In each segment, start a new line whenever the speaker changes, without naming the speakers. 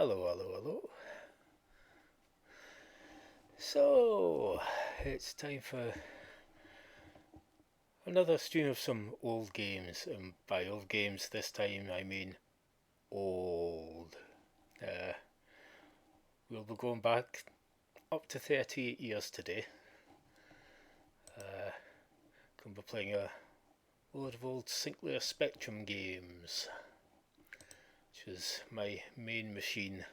Hello, hello, hello. So, it's time for another stream of some old games. And by old games this time I mean old. Uh, we'll be going back up to 38 years today. Going to be playing a load of old Sinclair Spectrum games, which was my main machine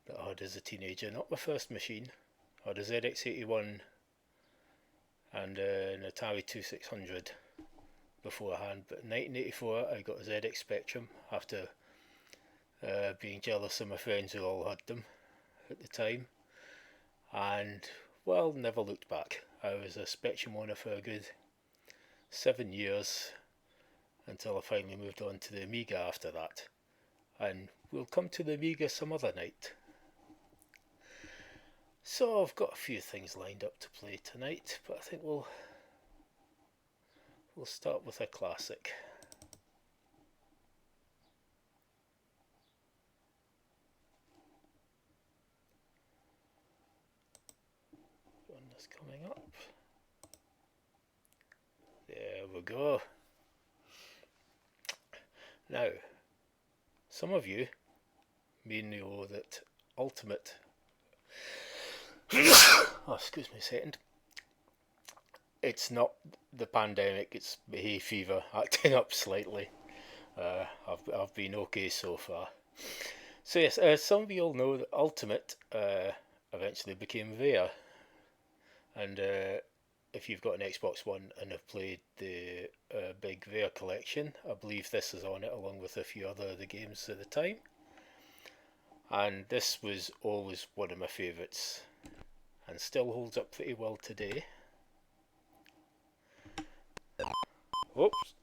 that I had as a teenager. Not my first machine. I had a ZX81 and an Atari 2600 beforehand, but in 1984 I got a ZX Spectrum after being jealous of my friends who all had them at the time, and well, never looked back. I was a Spectrum owner for a good 7 years until I finally moved on to the Amiga after that, and we'll come to the Amiga some other night. So I've got a few things lined up to play tonight, but I think we'll start with a classic. One that's coming up. There we go. Now, some of you may know that Ultimate oh, excuse me a second. It's not the pandemic, it's hay fever acting up slightly. I've been okay so far. So yes, some of you all know that Ultimate eventually became VARE, and if you've got an Xbox One and have played the big VARE collection, I believe this is on it along with a few other of the games at the time. And this was always one of my favourites, and still holds up pretty well today. Whoops!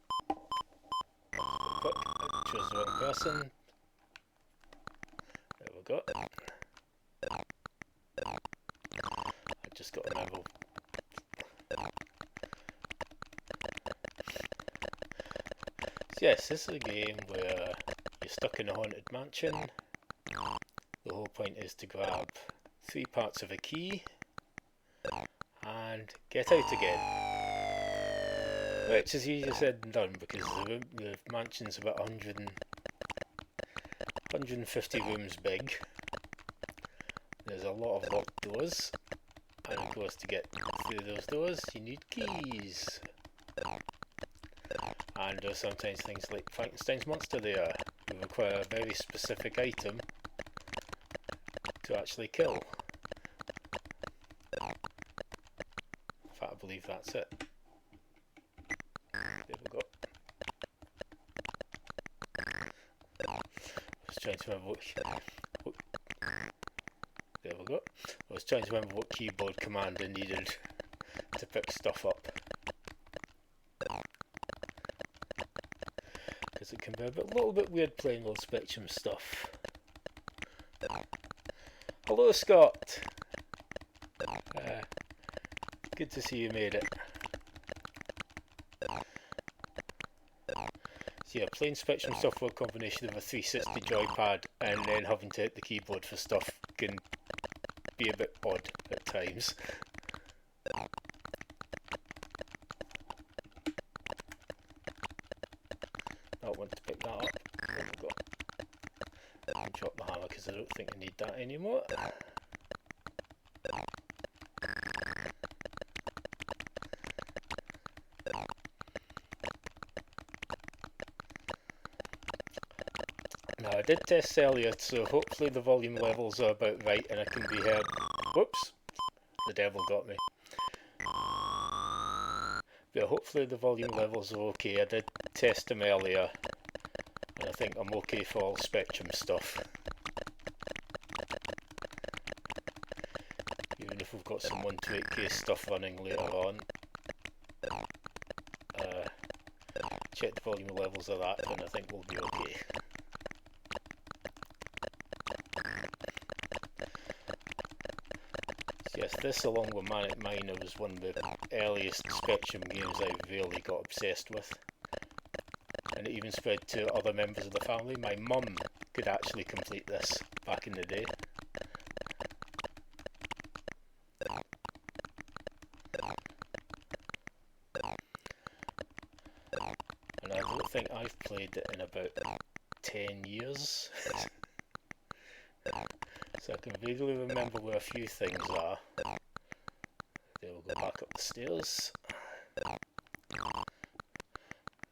Chose the wrong person. There we go. I just got to remember. So yes, this is a game where you're stuck in a haunted mansion. The whole point is to grab 3 parts of a key and get out again. Which is easier said than done, because the mansion's about 150 rooms big. There's a lot of locked doors, and of course to get through those doors you need keys. And there's sometimes things like Frankenstein's monster there, who require a very specific item to actually kill. In fact, I believe that's it. There we go. I was trying to remember what there we go. I was trying to remember what keyboard command I needed to pick stuff up, because it can be a little bit weird playing old Spectrum stuff. Hello, Scott. Good to see you made it. So yeah, playing Spectrum stuff with a combination of a 360 joypad and then having to hit the keyboard for stuff can be a bit odd at times. Not want to pick that up. There we go. I'll drop the hammer because I don't think I need that anymore. Now I did test earlier, so hopefully the volume levels are about right and I can be heard. Whoops! The devil got me. But hopefully the volume levels are okay. I did test them earlier, and I think I'm okay for all Spectrum stuff. Even if we've got some 128K stuff running later on. Check the volume levels of that and I think we'll be okay. So yes, this along with Manic Miner was one of the earliest Spectrum games I really got obsessed with. And it even spread to other members of the family. My mum could actually complete this back in the day. And I don't think I've played it in about 10 years. So I can vaguely remember where a few things are. Then we'll go back up the stairs.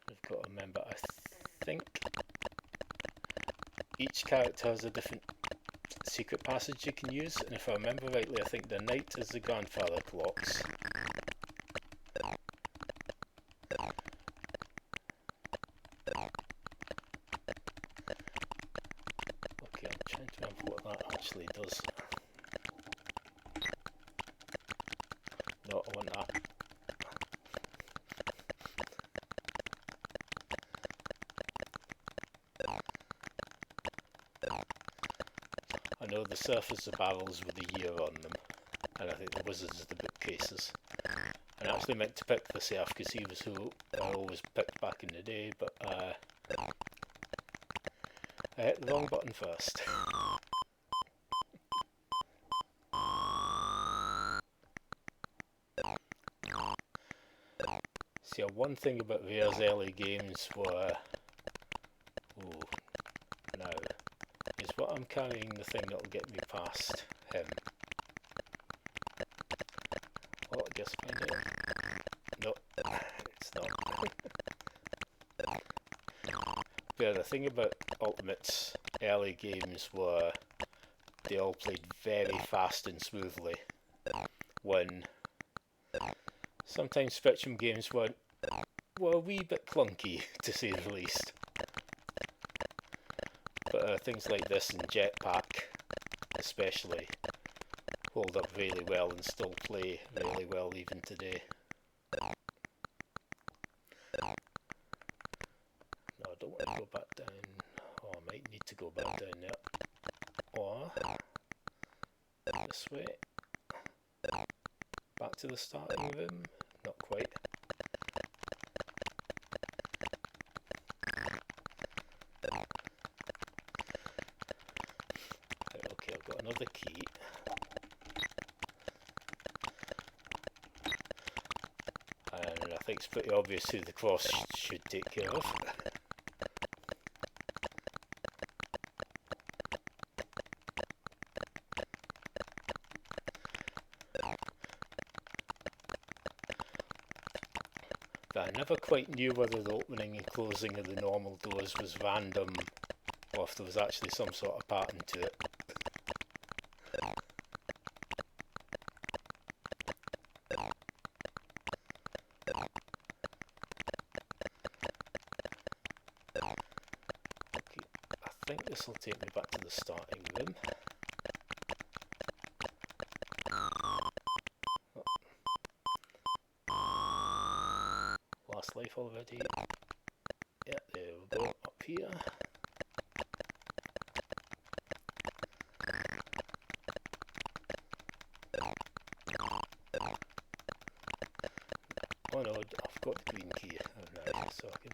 We've got to remember, I think each character has a different secret passage you can use, and if I remember rightly, I think the knight is the grandfather clocks. Okay, I'm trying to remember what that actually does. No, I want that. I know the surface of barrels with a year on them, and I think the wizards are the bookcases. And I actually meant to pick the Serf because he was who I always picked back in the day, but I hit the wrong button first. See, one thing about Rare's early games were, now, is what I'm carrying the thing that'll get me past him. Well, I guess find it. No, it's not. Yeah, the thing about Ultimate's early games were they all played very fast and smoothly, when sometimes Spectrum games were a wee bit clunky, to say the least. But things like this and Jetpack especially hold up really well and still play really well even today. No, I don't want to go back down. Oh, I might need to go back down there. Or this way. Back to the starting room. Not quite. Okay, I've got another key. And I think it's pretty obvious who the cross should take care of. I never quite knew whether the opening and closing of the normal doors was random or if there was actually some sort of pattern to it. Okay, I think this will take me back to the starting room. Last life already. Yeah, there we go, up here. Oh no, I've got the green key. Oh no, so I can...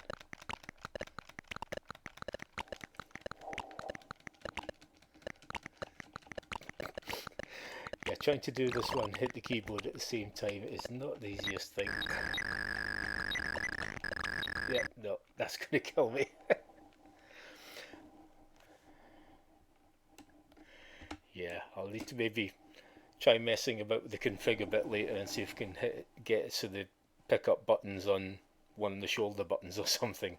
Yeah, trying to do this one, hit the keyboard at the same time is not the easiest thing. Yeah, no, that's going to kill me. Yeah, I'll need to maybe try messing about with the config a bit later and see if I can get it so they pick up buttons on one of the shoulder buttons or something.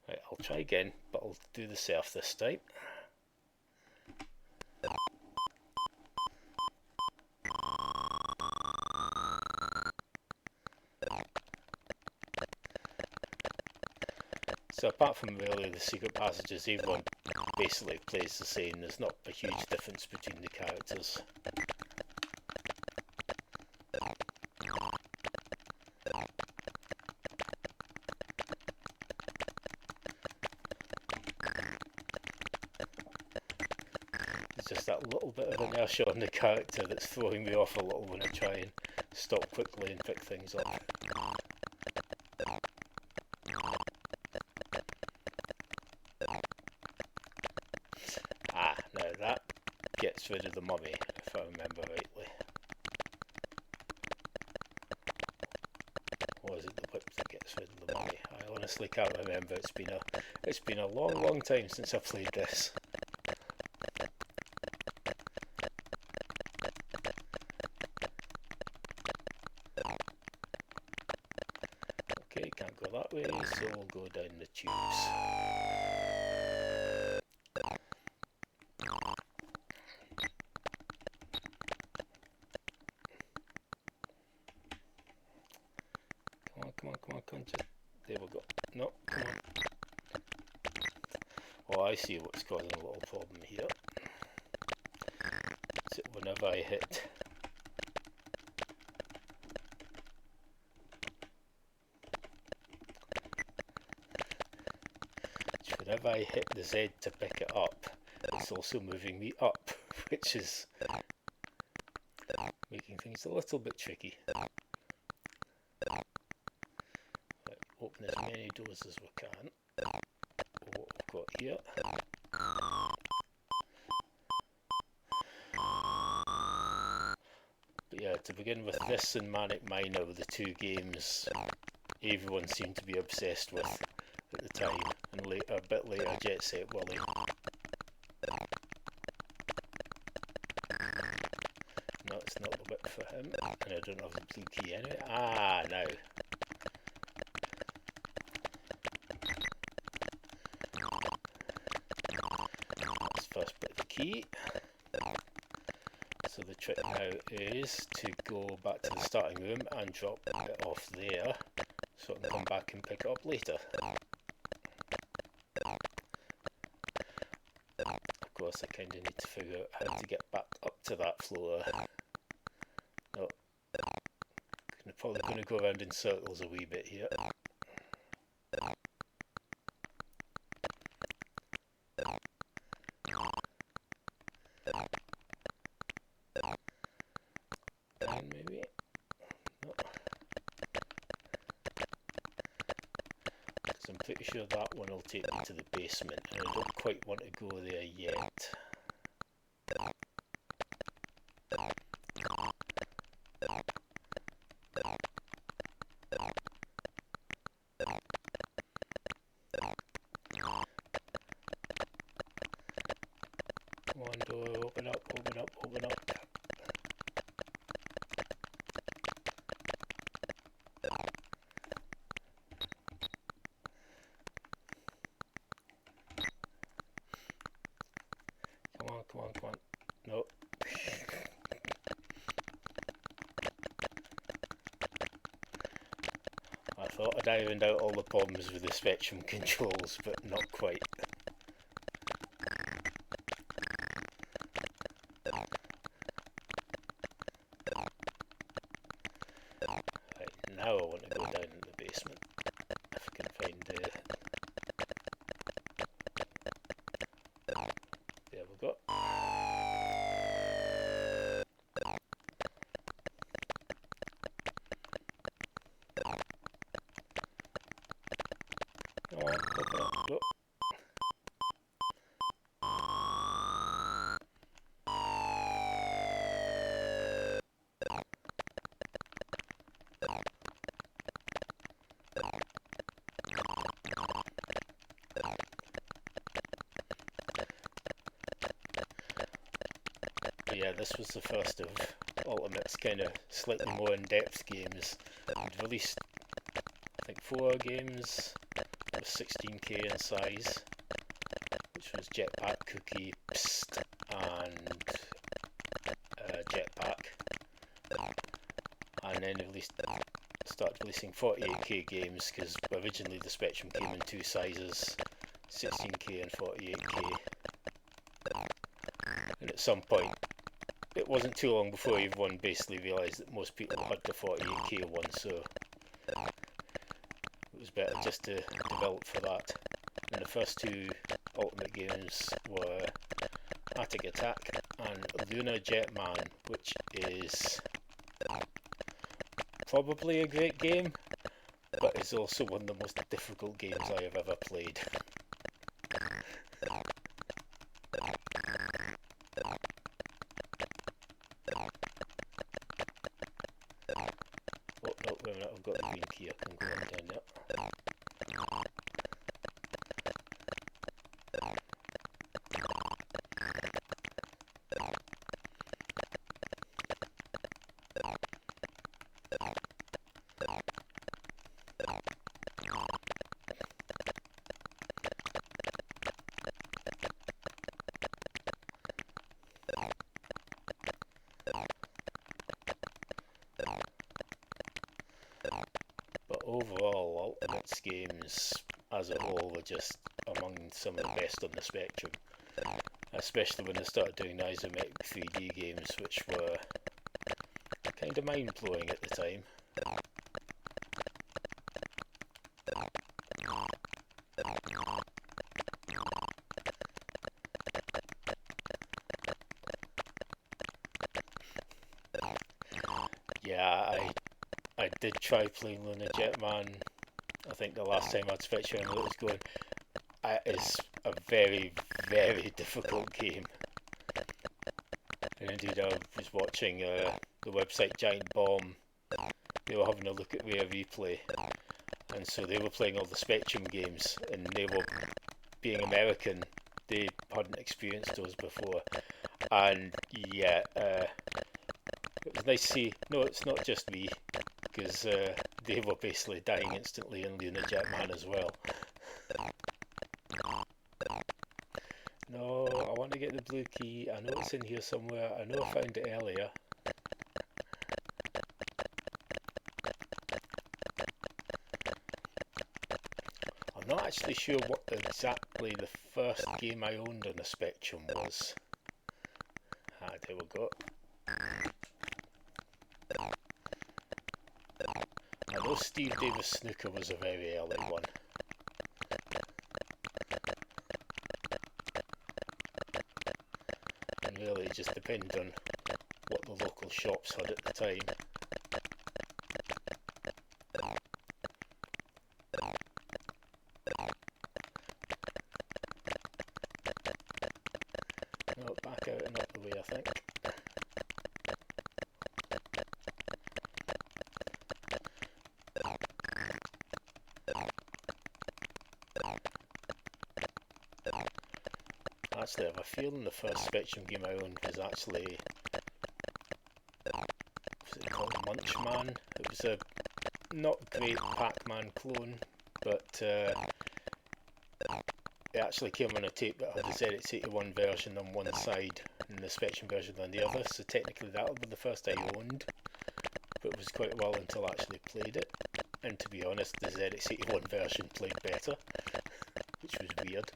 Right, I'll try again, but I'll do the Serf this time. So apart from really the secret passages, everyone basically plays the same. There's not a huge difference between the characters. It's just that little bit of inertia on the character that's throwing me off a little when I try and stop quickly and pick things up. gets rid of the mummy, if I remember rightly. Or is it the whip that gets rid of the mummy? I honestly can't remember. It's been a long time since I played this. Okay, can't go that way, so we'll go down the tubes. Come on, just, there we go. No, come on. Oh, I see what's causing a little problem here. So whenever I hit the Z to pick it up, it's also moving me up, which is making things a little bit tricky. Right, open as many doors as we can. What we've got here. But yeah, to begin with, this and Manic Miner were the two games everyone seemed to be obsessed with at the time, and later, a bit later, Jet Set Willy. No, it's not the whip for him, and I don't have the blue key anyway. Ah, now. That's the first bit of the key. So the trick now is to go back to the starting room and drop it off there, so I can come back and pick it up later. Of course, I kind of need to figure out how to get back up to that floor. No, I'm probably going to go around in circles a wee bit here. And maybe, no. Because I'm pretty sure that one will take me to the basement, and I don't quite want to go there yet. Come on, door, open up, open up, open up. Come on. No. I thought I'd ironed out all the problems with the Spectrum controls, but not quite. Right, now I want to go down in the basement, if I can find the... There we go. Come on, open up, go. But yeah, this was the first of Ultimate's kind of slightly more in-depth games. They'd released, I think, 4 games with 16k in size, which was Jetpack, Cookie, Psst, and Jetpack. And then they started releasing 48k games, because originally the Spectrum came in 2 sizes, 16k and 48k. And at some point, it wasn't too long before everyone basically realised that most people had the 48k one, so it was better just to develop for that. And the first 2 Ultimate games were Attic Attack and Lunar Jetman, which is probably a great game, but is also one of the most difficult games I have ever played. a minute, I've got the green key, I can go on down there. But overall, Ultimates games as a whole were just among some of the best on the Spectrum, especially when they started doing isometric 3D games, which were kind of mind-blowing at the time. Yeah, I did try playing Lunar Jetman. I think the last time I'd Spectrum it was going. It's a very, very difficult game. And indeed, I was watching the website Giant Bomb. They were having a look at Rare Replay, and so they were playing all the Spectrum games, and they were, being American, they hadn't experienced those before. And yeah, it was nice to see. No, it's not just me, because they were basically dying instantly in Lunar Jetman as well. No, I want to get the blue key. I know it's in here somewhere. I know I found it earlier. I'm not actually sure what exactly the first game I owned on the Spectrum was. Ah, there we go. I know Steve Davis Snooker was a very early one. And really it just depended on what the local shops had at the time. No, back out and up the way, I think. Actually, I have a feeling the first Spectrum game I owned was actually, was it called Munchman? It was a not great Pac-Man clone, but it actually came on a tape that had the ZX81 version on one side and the Spectrum version on the other, so technically that would be the first I owned, but it was quite a while until I actually played it, and to be honest, the ZX81 version played better, which was weird.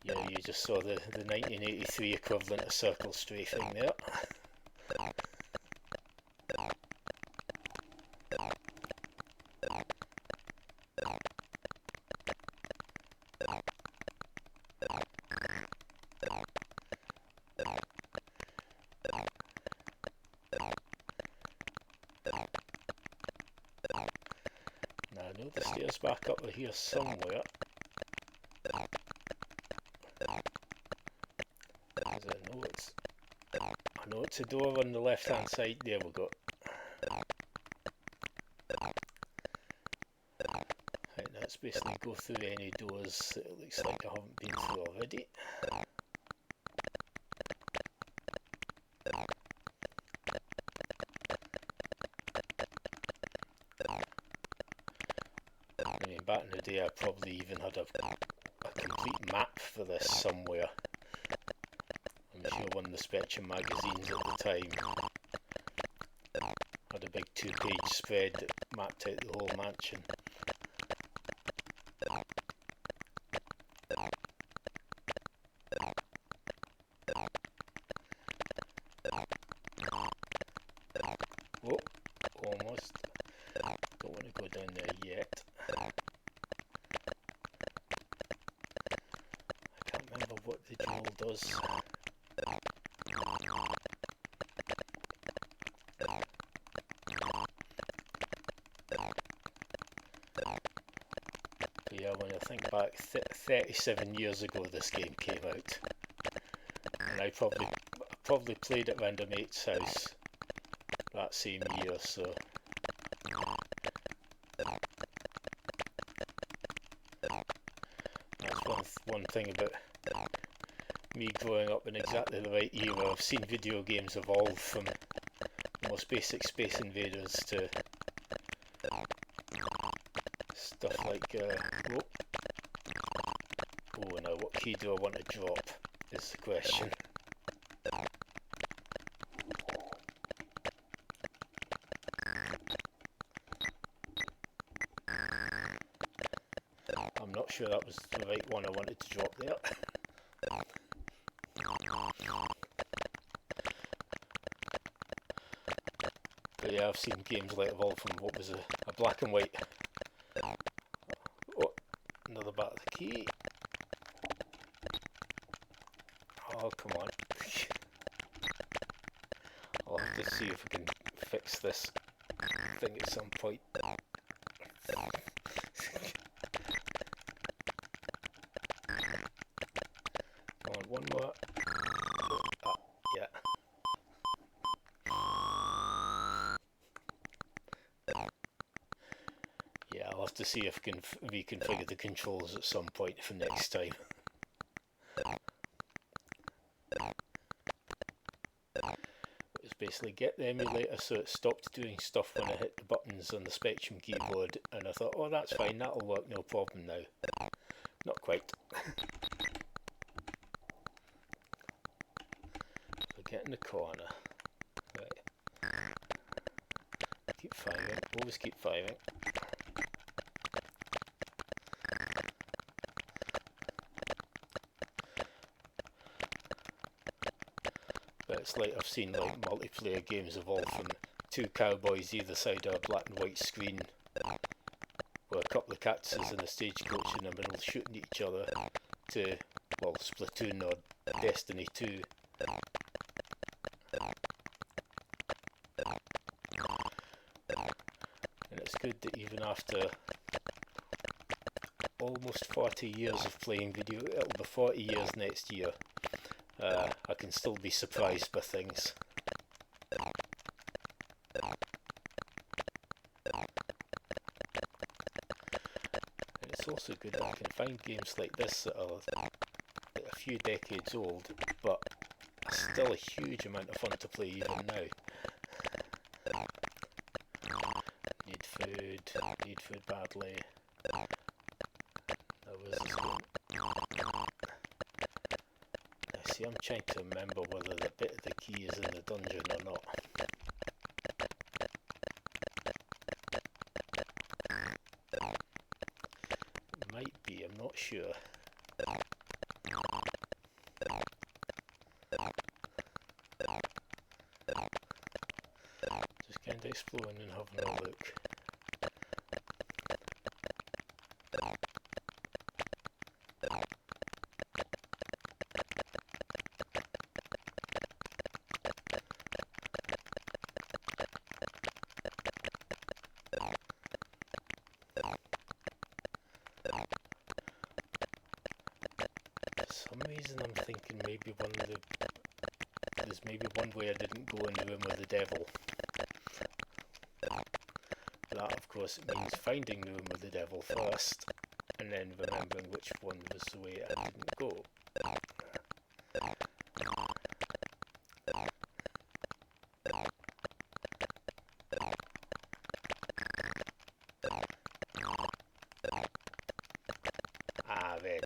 Yeah, you just saw the 1983 equivalent of Circle Strafing there. Now I know the stairs back up here somewhere. I know it's a door on the left hand side. There we go. Right, let's basically go through any doors that it looks like I haven't been through already. I mean, back in the day I probably even had a complete map for this somewhere. I'm sure one of the Spectrum magazines at the time had a big 2-page spread that mapped out the whole mansion. Whoa, almost. Don't want to go down there yet. I can't remember what the jewel does. I think back 37 years ago this game came out, and I probably played at Random 8's house that same year, so that's one thing about me growing up in exactly the right era. I've seen video games evolve from the most basic Space Invaders to stuff like oh now what key do I want to drop is the question. I'm not sure that was the right one I wanted to drop there. But yeah, I've seen games like evolve from what was a black and white. Oh, another bat of the key. Oh, come on. I'll have to see if I can fix this thing at some point. Come on, one more. Yeah. Yeah, I'll have to see if I can reconfigure the controls at some point for next time. It's basically get the emulator so it stopped doing stuff when I hit the buttons on the Spectrum keyboard, and I thought, oh, that's fine, that'll work, no problem now. Not quite. So get in the corner. Right. Keep firing, always keep firing. But it's like I've seen like multiplayer games evolve from two cowboys either side of a black and white screen with a couple of cactuses and a stagecoach in the middle shooting at each other to, well, Splatoon or Destiny 2. And it's good that even after almost 40 years of playing video, it'll be 40 years next year, I can still be surprised by things. And it's also good that I can find games like this that are a few decades old, but are still a huge amount of fun to play even now. Need food badly. There was this one. See, I'm trying to remember whether the bit of the key is in the dungeon or not. It might be, I'm not sure. Just kind of exploring and having a look. For some reason I'm thinking maybe there's maybe one way I didn't go in the room with the devil. That of course means finding the room with the devil first, and then remembering which one was the way I didn't go. Ah, red.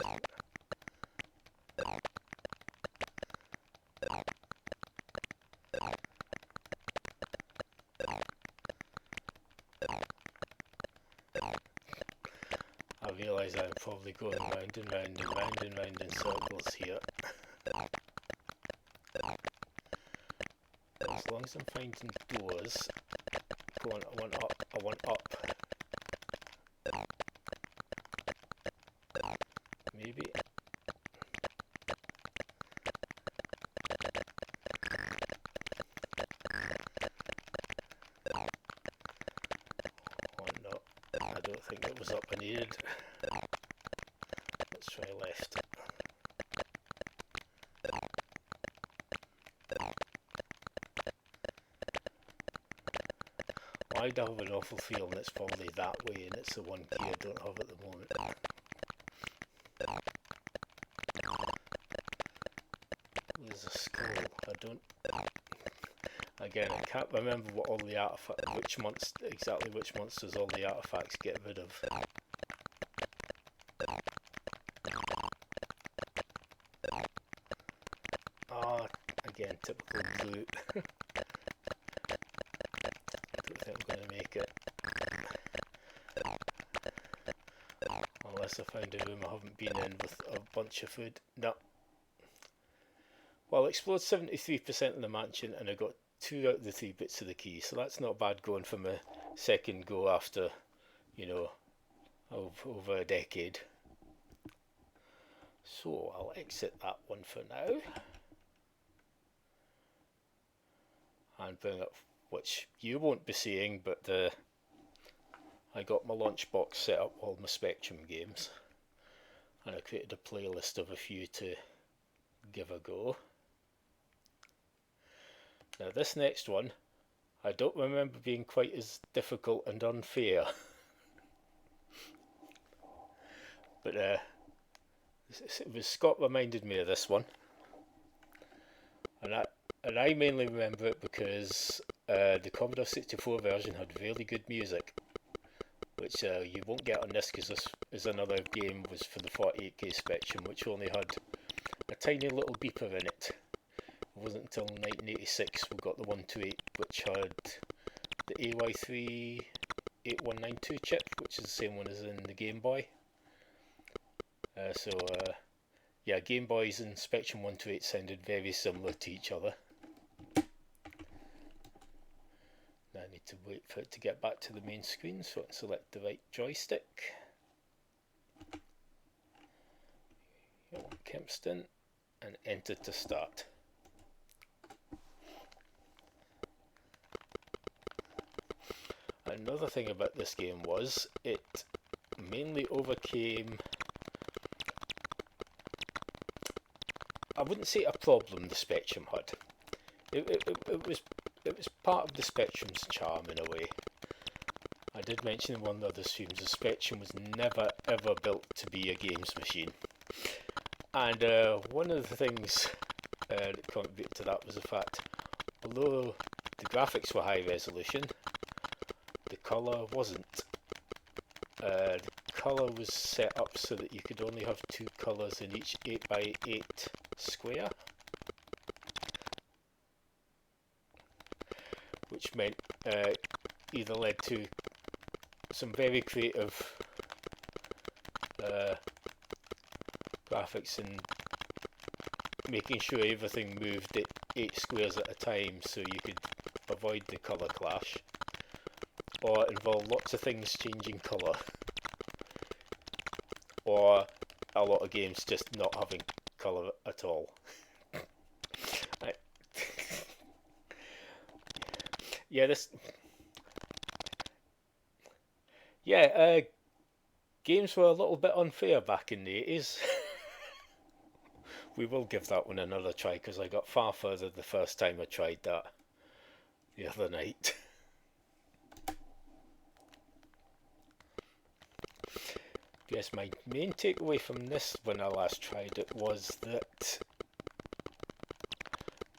I realise I'm probably going round and round and round and round in circles here. As long as I'm finding doors, go on, I want up. Maybe. Oh no, I don't think it was up I needed. let's try left. I have an awful feeling it's probably that way, and it's the one key I don't have at the moment. There's a skull. I don't. Again, I can't remember what all the artifacts, exactly which monsters all the artifacts get rid of. Ah, again, typical glue. I don't think I'm going to make it. Unless I find a room I haven't been in with a bunch of food. No. Well, I explored 73% of the mansion and I got 2 out of the 3 bits of the key, so that's not bad going from a second go after, you know, over a decade. So I'll exit that one for now and bring up, which you won't be seeing, but I got my lunchbox set up, all my Spectrum games, and I created a playlist of a few to give a go. Now this next one, I don't remember being quite as difficult and unfair. But Scott reminded me of this one, and I mainly remember it because the Commodore 64 version had really good music, which you won't get on this because this is another game was for the 48K Spectrum, which only had a tiny little beeper in it. It wasn't until 1986 we got the 128, which had the AY3 8192 chip, which is the same one as in the Game Boy. Yeah, Game Boys and Spectrum 128 sounded very similar to each other. Now I need to wait for it to get back to the main screen, so I can select the right joystick. Kempston, and enter to start. Another thing about this game was it mainly overcame, I wouldn't say a problem the Spectrum had. It was part of the Spectrum's charm in a way. I did mention in one of the other streams the Spectrum was never ever built to be a games machine. And one of the things that contributed to that was the fact, although the graphics were high resolution, the colour wasn't. The colour was set up so that you could only have 2 colours in each 8x8 square, which meant either led to some very creative graphics and making sure everything moved at 8 squares at a time so you could avoid the colour clash, or involve lots of things changing colour, or a lot of games just not having colour at all. Games were a little bit unfair back in the 80s. We will give that one another try because I got far further the first time I tried that the other night. Yes, my main takeaway from this when I last tried it was that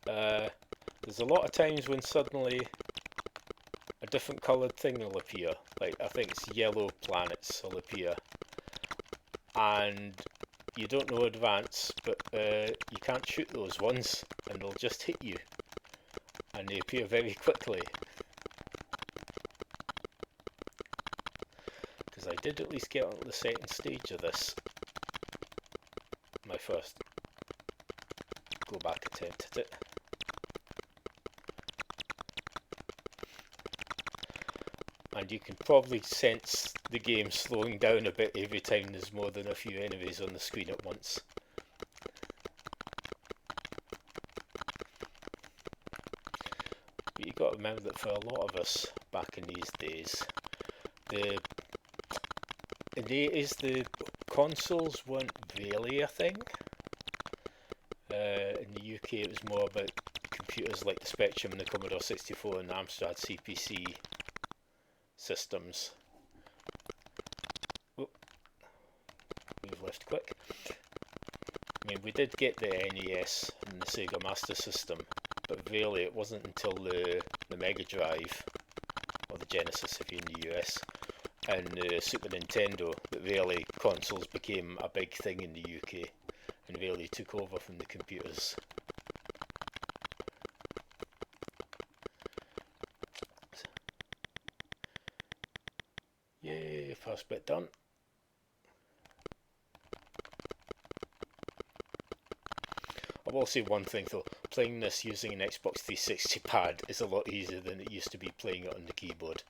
there's a lot of times when suddenly a different coloured thing will appear, like I think it's yellow planets will appear, and you don't know in advance, but you can't shoot those ones and they'll just hit you, and they appear very quickly. Because I did at least get onto the second stage of this, my first go back attempt at it. And you can probably sense the game slowing down a bit every time there's more than a few enemies on the screen at once. But you've got to remember that for a lot of us back in these days, in the 80s the consoles weren't really a thing. In the UK it was more about computers like the Spectrum and the Commodore 64 and the Amstrad CPC systems. Oh, move left quick. I mean, we did get the NES and the Sega Master System, but really it wasn't until the Mega Drive, or the Genesis if you're in the US, and the Super Nintendo that really consoles became a big thing in the UK and really took over from the computers. Yay, first bit done. I will say one thing though, playing this using an Xbox 360 pad is a lot easier than it used to be playing it on the keyboard.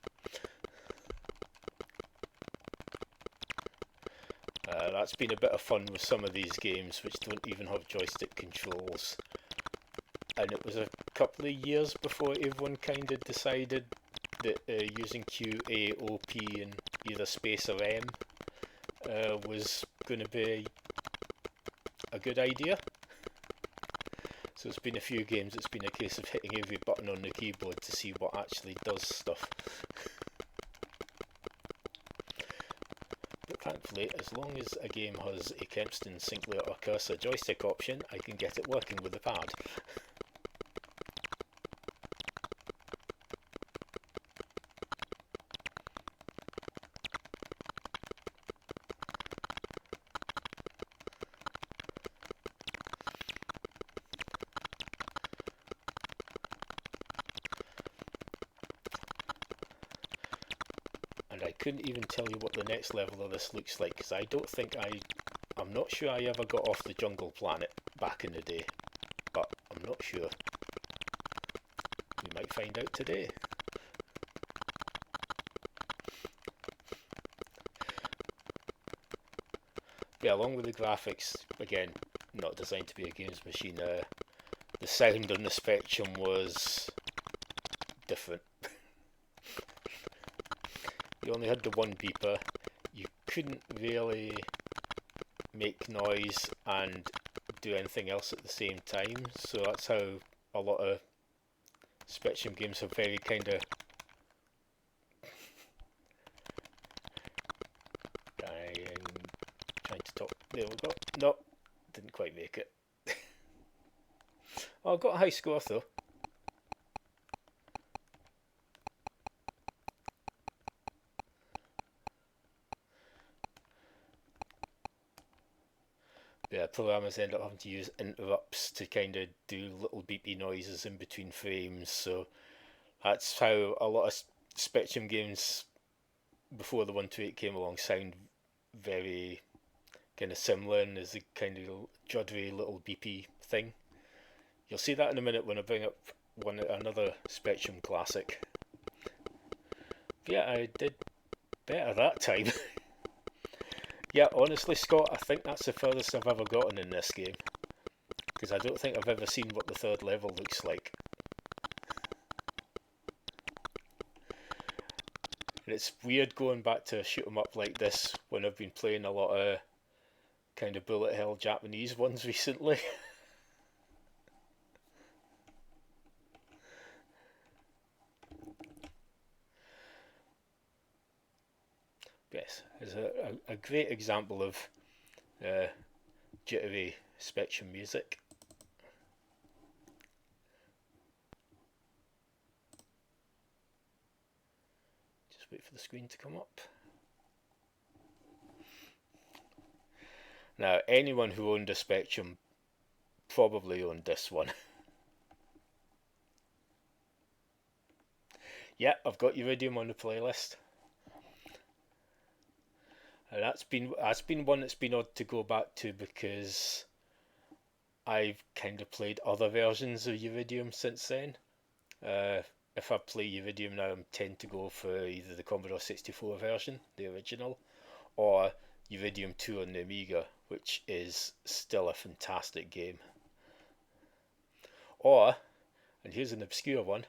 That's been a bit of fun with some of these games which don't even have joystick controls. And it was a couple of years before everyone kind of decided that using Q, A, O, P and either space or M was going to be a good idea. So it's been a few games, it's been a case of hitting every button on the keyboard to see what actually does stuff. But thankfully, as long as a game has a Kempston Sinclair or cursor joystick option, I can get it working with the pad. And I couldn't even tell you what the next level of this looks like, because I don't think I'm not sure I ever got off the jungle planet back in the day, but I'm not sure. We might find out today. Yeah, along with the graphics, again, not designed to be a games machine, the sound on the Spectrum was different. You only had the one beeper, you couldn't really make noise and do anything else at the same time, so that's how a lot of Spectrum games have very kind of trying to talk, there we go, no, didn't quite make it. Oh, I got a high score though. Yeah, programmers end up having to use interrupts to kind of do little beepy noises in between frames, so that's how a lot of Spectrum games before the 128 came along sound very kind of similar, and there's a kind of juddery little beepy thing. You'll see that in a minute when I bring up another Spectrum classic. But yeah, I did better that time. Yeah, honestly, Scott, I think that's the furthest I've ever gotten in this game, because I don't think I've ever seen what the third level looks like. And it's weird going back to shoot 'em up like this when I've been playing a lot of kind of bullet hell Japanese ones recently. Yes, it's a great example of jittery Spectrum music. Just wait for the screen to come up. Now, anyone who owned a Spectrum probably owned this one. Yeah, I've got Uridium on the playlist. And that's been one that's been odd to go back to, because I've kind of played other versions of Uridium since then. If I play Uridium now, I tend to go for either the Commodore 64 version, the original, or Uridium 2 on the Amiga, which is still a fantastic game. Or, and here's an obscure one,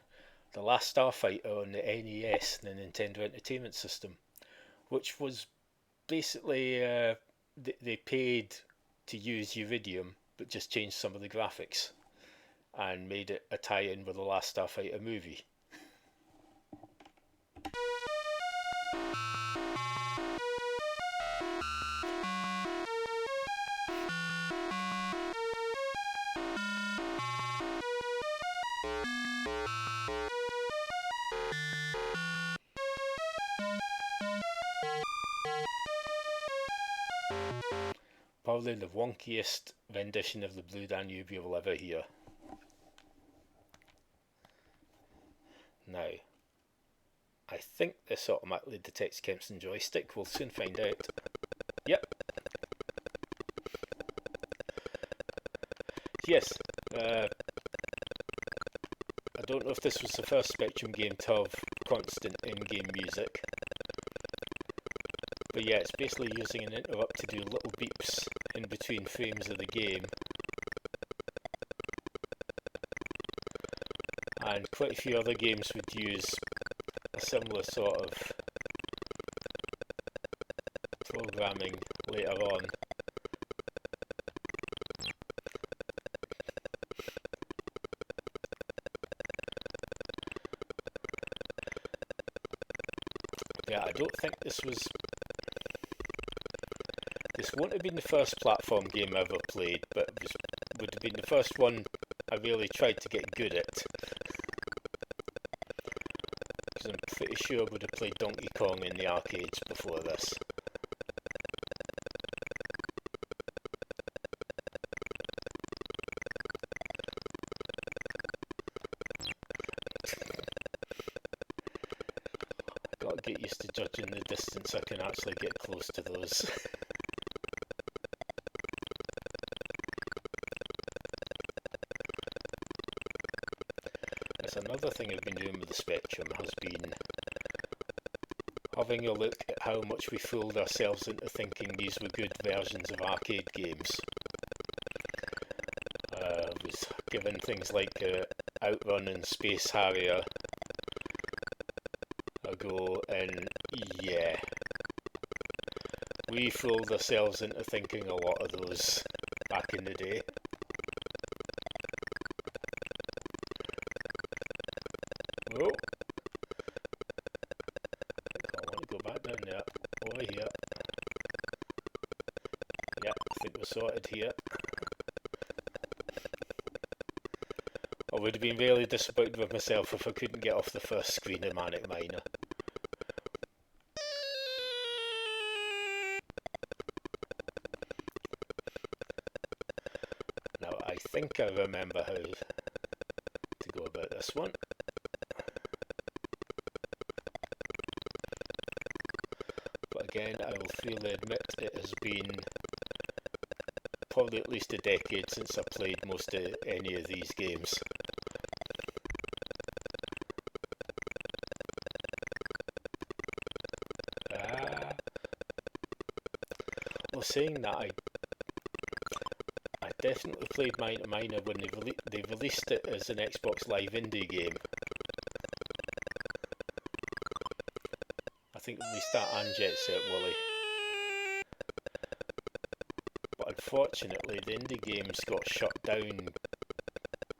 The Last Starfighter on the NES, the Nintendo Entertainment System, which was basically they paid to use Uridium, but just changed some of the graphics and made it a tie-in with the Last Starfighter movie. Probably the wonkiest rendition of the Blue Danube you will ever hear. Now, I think this automatically detects Kempston joystick. We'll soon find out. Yep. Yes. I don't know if this was the first Spectrum game to have constant in-game music. But yeah, it's basically using an interrupt to do little beeps in between frames of the game. And quite a few other games would use a similar sort of programming later on. Yeah, I don't think this won't have been the first platform game I ever played, but it would have been the first one I really tried to get good at. Because I'm pretty sure I would have played Donkey Kong in the arcades before this. I've got to get used to judging the distance I can actually get close to those. Another thing I've been doing with the Spectrum has been having a look at how much we fooled ourselves into thinking these were good versions of arcade games. I was given things like Outrun and Space Harrier a go, and yeah, we fooled ourselves into thinking a lot of those back in the day. Oh, I want to go back down there. Over here. Yeah, I think we're sorted here. I would have been really disappointed with myself if I couldn't get off the first screen of Manic Miner. Now, I think I remember how to go about this one. Again, I will freely admit it has been probably at least a decade since I played most of any of these games. Well, saying that, I definitely played Manic Miner when they released it as an Xbox Live Indie game. I think at least that and Jet Set Willy. But unfortunately the indie games got shut down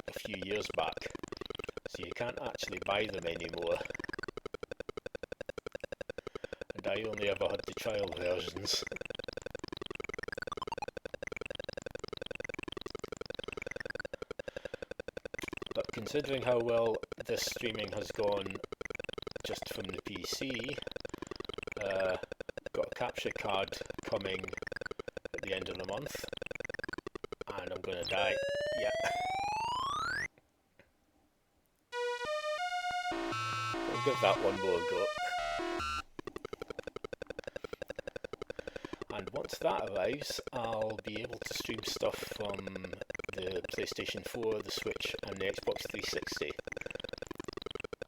a few years back, so you can't actually buy them anymore. And I only ever had the trial versions. But considering how well this streaming has gone just from the PC, got a capture card coming at the end of the month, and I'm gonna die. Yeah. I'll give that one more go. And once that arrives, I'll be able to stream stuff from the PlayStation 4, the Switch, and the Xbox 360.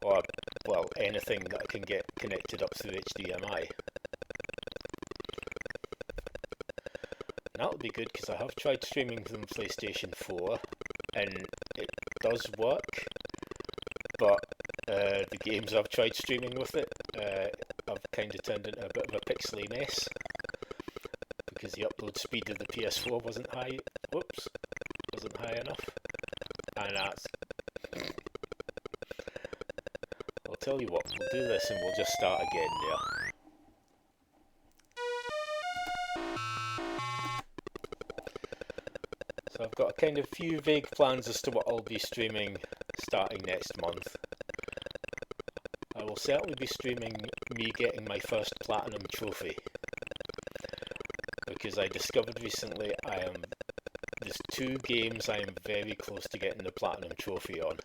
Or, well, anything that I can get connected up through HDMI. That'll be good because I have tried streaming from PlayStation 4 and it does work, but the games I've tried streaming with it have kind of turned into a bit of a pixely mess because the upload speed of the PS4 wasn't high. Whoops, wasn't high enough. And that's. I'll tell you what, we'll do this and we'll just start again there. So I've got a kind of few vague plans as to what I'll be streaming starting next month. I will certainly be streaming me getting my first platinum trophy, because I discovered recently there's 2 games I am very close to getting the platinum trophy on.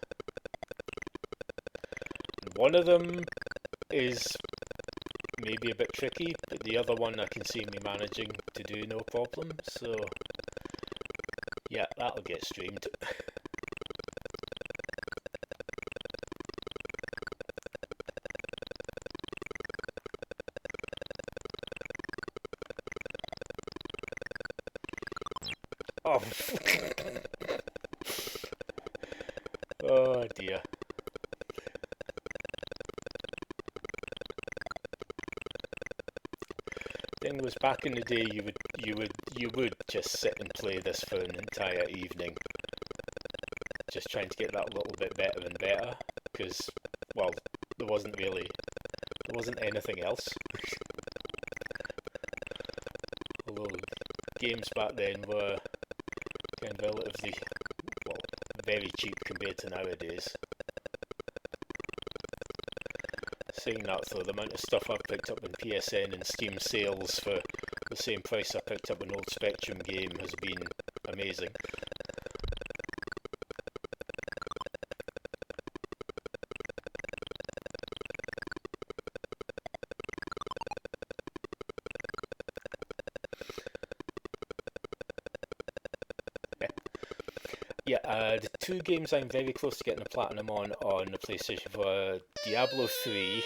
And one of them is maybe a bit tricky, but the other one I can see me managing to do no problem, so yeah, that'll get streamed. Oh, oh dear. Thing was, back in the day, you would just sit and play this for an entire evening, just trying to get that little bit better and better. Because, well, there wasn't anything else. Although games back then were kind of relatively, well, very cheap compared to nowadays. Saying that though, the amount of stuff I've picked up in PSN and Steam sales for the same price I picked up an old Spectrum game has been amazing. Yeah, the 2 games I'm very close to getting a platinum on the PlayStation 4, Diablo 3,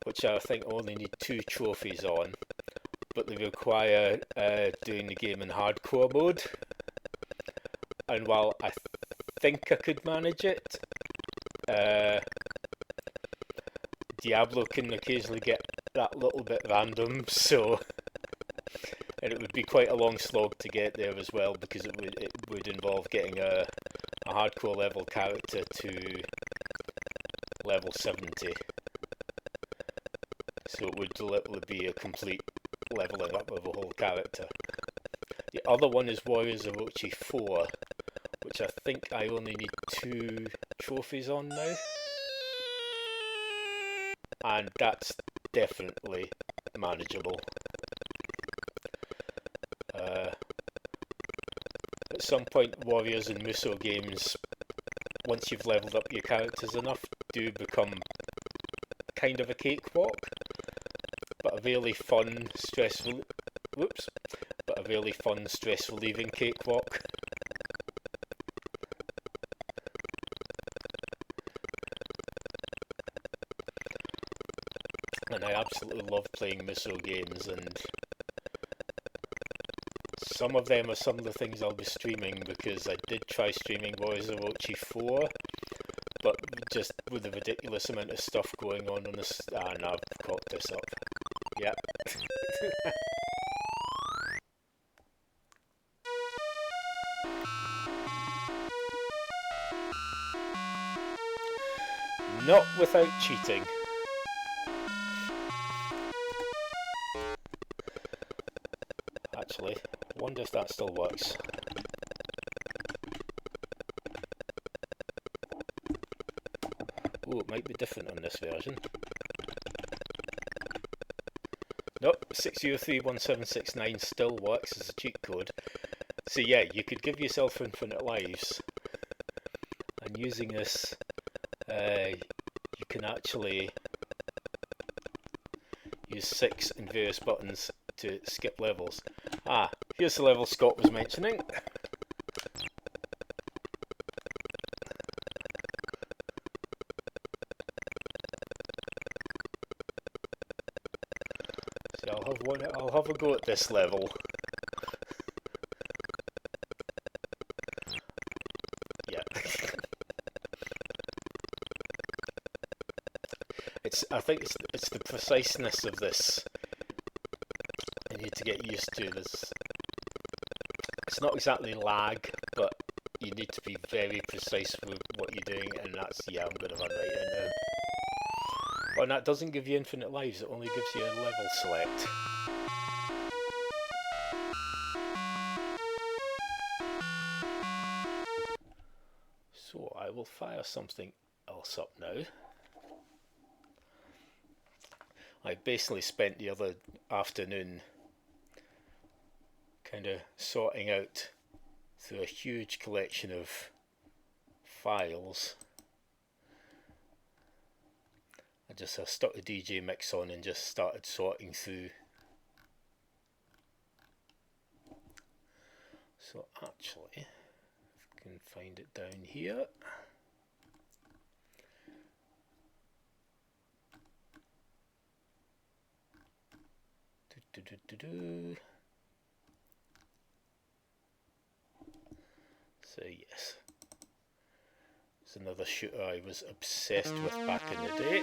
which I think only need 2 trophies on, but they require doing the game in hardcore mode. And while I think I could manage it, Diablo can occasionally get that little bit random, so... And it would be quite a long slog to get there as well, because it would involve getting a hardcore level character to level 70. So it would literally be a complete leveling up of a whole character. The other one is Warriors of Orochi 4, which I think I only need 2 trophies on now. And that's definitely manageable. At some point, Warriors and Musou games, once you've leveled up your characters enough, do become kind of a cakewalk, but a really fun, stress-relieving cakewalk. And I absolutely love playing Musou games, and some of them are some of the things I'll be streaming, because I did try streaming Warriors of Orochi 4, but just with the ridiculous amount of stuff going on this... Ah, no, I've cocked this up. Yep. Not without cheating. Actually, I wonder if that still works. Oh, it might be different on this version. Nope, 6031769 still works as a cheat code. So yeah, you could give yourself infinite lives. And using this, you can actually use 6 and various buttons to skip levels. Ah, here's the level Scott was mentioning. So I'll have a go at this level. Yeah. I think it's the preciseness of this. And you need to get used to. It's not exactly lag, but you need to be very precise with what you're doing, and that's, yeah, I'm going to run right into it. Oh, and that doesn't give you infinite lives, it only gives you a level select. So I will fire something else up now. I basically spent the other afternoon kind of sorting out through a huge collection of files. I stuck the DJ mix on and just started sorting through. So actually, if I can find it down here. So yes, it's another shooter I was obsessed with back in the day.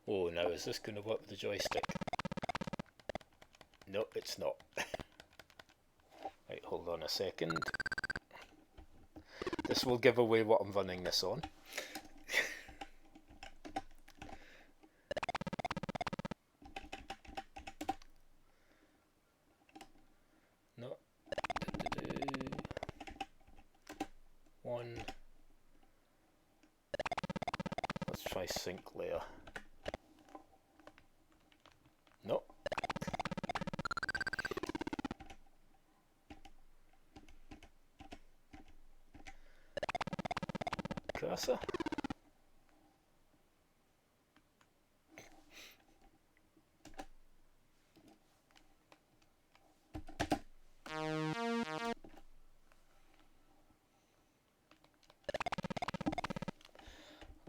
Oh, now is this going to work with the joystick? No, it's not. Right, hold on a second. This will give away what I'm running this on. No. One. Let's try Sinclair. No. Cursor.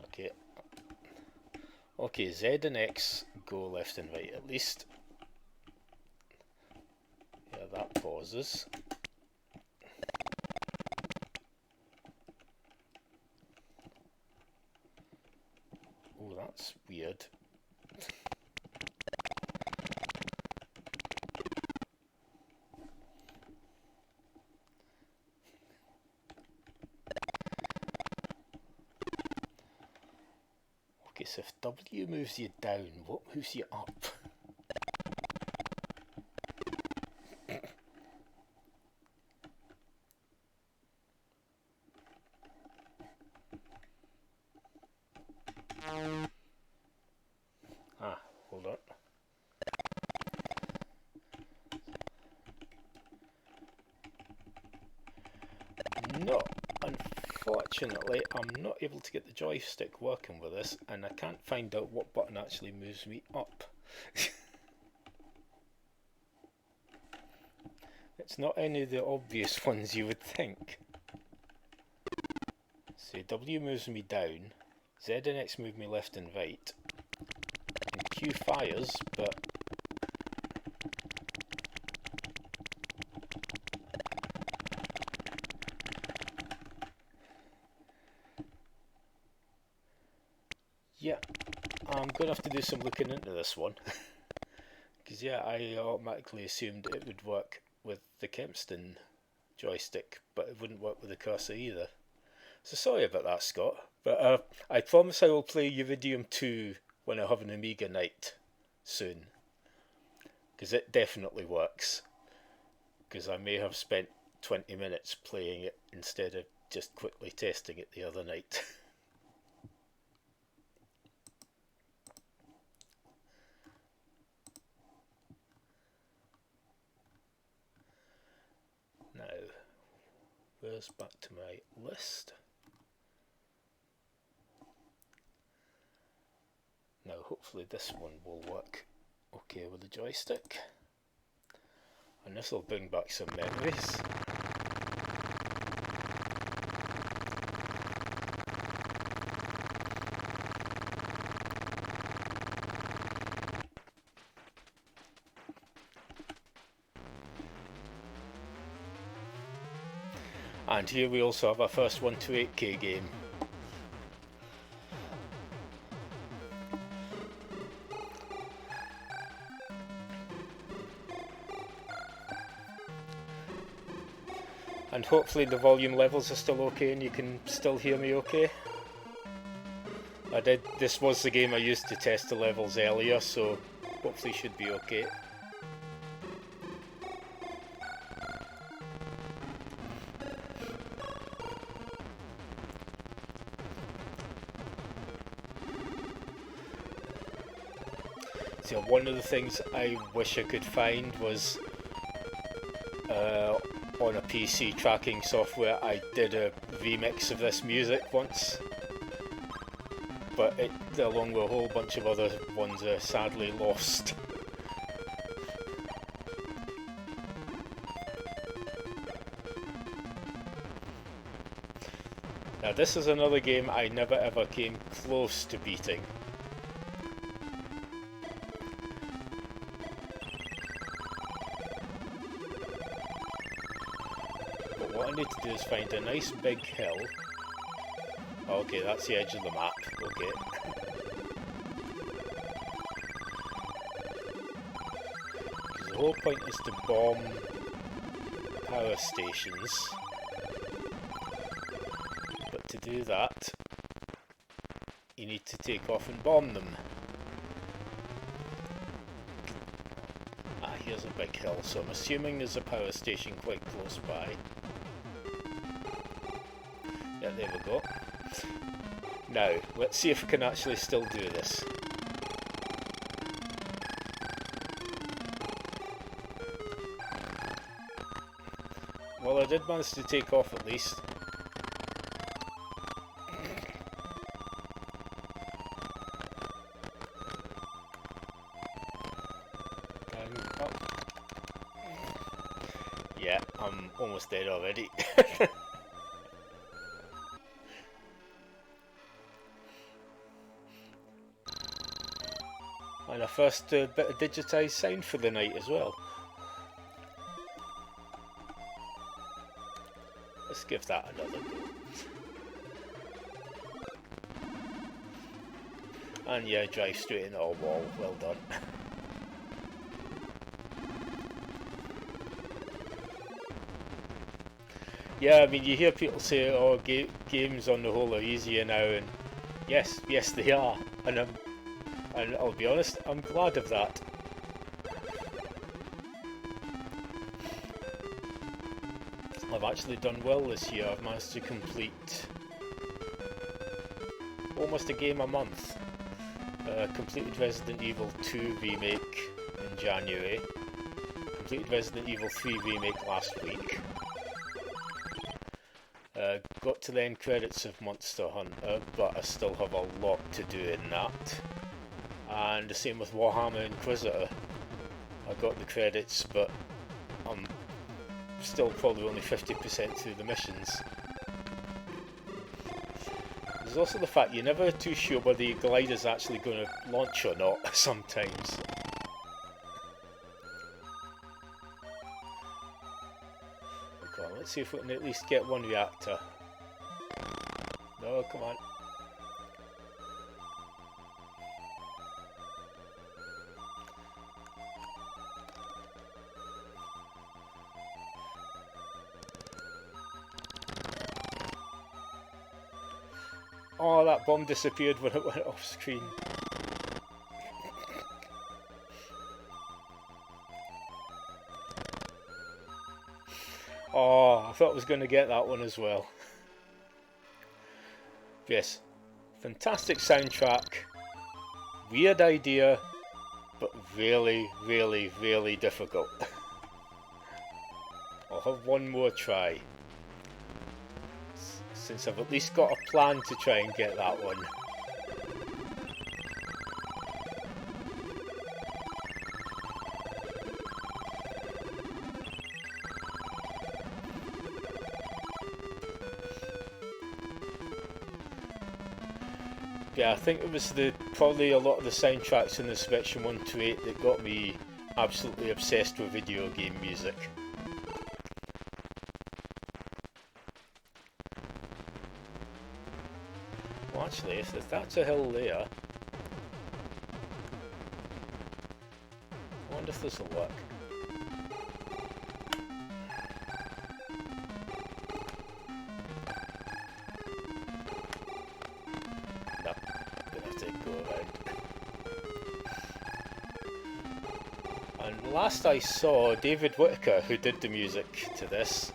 Okay. Okay, Z and X go left and right at least. Yeah, that pauses. Oh, that's weird. Okay, so if W moves you down, what moves you up? Ah, hold on. No, unfortunately, I'm not able to get the joystick working with this, and I can't find out what button actually moves me up. It's not any of the obvious ones you would think. So W moves me down, Z and X move me left and right, and Q fires, but yeah, I'm going to have to do some looking into this one. Because yeah, I automatically assumed it would work with the Kempston joystick, but it wouldn't work with the cursor either. So sorry about that, Scott. But I promise I will play Uridium 2 when I have an Amiga night soon. Because it definitely works. Because I may have spent 20 minutes playing it instead of just quickly testing it the other night. Now, where's back to my list? Now hopefully this one will work okay with the joystick. And this will bring back some memories. And here we also have our first 128K game. And hopefully the volume levels are still okay and you can still hear me okay. This was the game I used to test the levels earlier, so hopefully should be okay. So one of the things I wish I could find was on a PC tracking software. I did a remix of this music once, but it, along with a whole bunch of other ones, are sadly lost. Now this is another game I never ever came close to beating. But what I need to do is find a nice big hill. Okay, that's the edge of the map. Okay. The whole point is to bomb power stations. But to do that, you need to take off and bomb them. Ah, here's a big hill, so I'm assuming there's a power station quite close by. Yeah, there we go. Now, let's see if we can actually still do this. Well, I did manage to take off at least. Yeah, I'm almost dead already. And our first bit of digitised sound for the night as well. Let's give that another go. And yeah, drive straight into a wall. Well done. Yeah, I mean, you hear people say, "Oh, games on the whole are easier now," and yes, they are. And I'll be honest, I'm glad of that. I've actually done well this year. I've managed to complete almost a game a month. Completed Resident Evil 2 Remake in January. Completed Resident Evil 3 Remake last week. Got to the end credits of Monster Hunter, but I still have a lot to do in that. And the same with Warhammer Inquisitor. I got the credits, but I'm still probably only 50% through the missions. There's also the fact you're never too sure whether your glider's actually going to launch or not sometimes. Come on, let's see if we can at least get one reactor. No, come on. Oh, that bomb disappeared when it went off screen. Oh, I thought I was going to get that one as well. Yes, fantastic soundtrack. Weird idea, but really, really, really difficult. I'll have one more try, since I've at least got a plan to try and get that one. Yeah, I think it was probably a lot of the soundtracks in the Spectrum 128 that got me absolutely obsessed with video game music. actually, so that's a hill there. I wonder if this will work. No, gonna have to go around. And last I saw, David Whittaker, who did the music to this,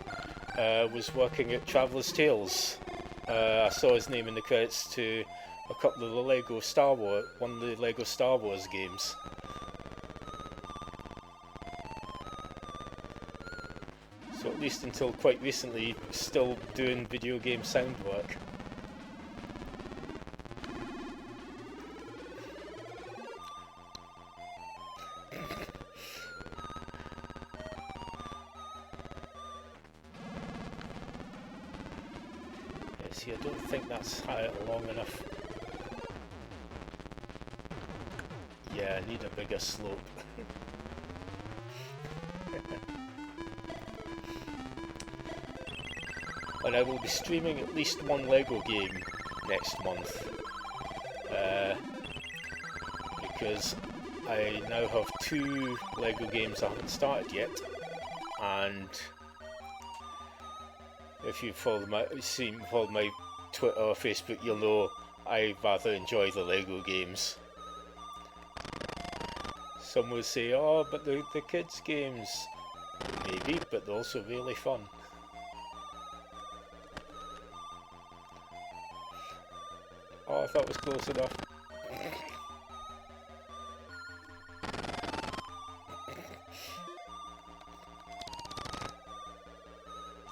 was working at Traveller's Tales. I saw his name in the credits to a couple of the Lego Star Wars, one of the Lego Star Wars games. So at least until quite recently, still doing video game sound work. See, I don't think that's long enough. Yeah, I need a bigger slope. And I will be streaming at least one Lego game next month. Because I now have 2 Lego games I haven't started yet, and if you follow my Twitter or Facebook, you'll know I rather enjoy the Lego games. Some will say, oh, but the kids' games, maybe, but they're also really fun. Oh, I thought it was close enough.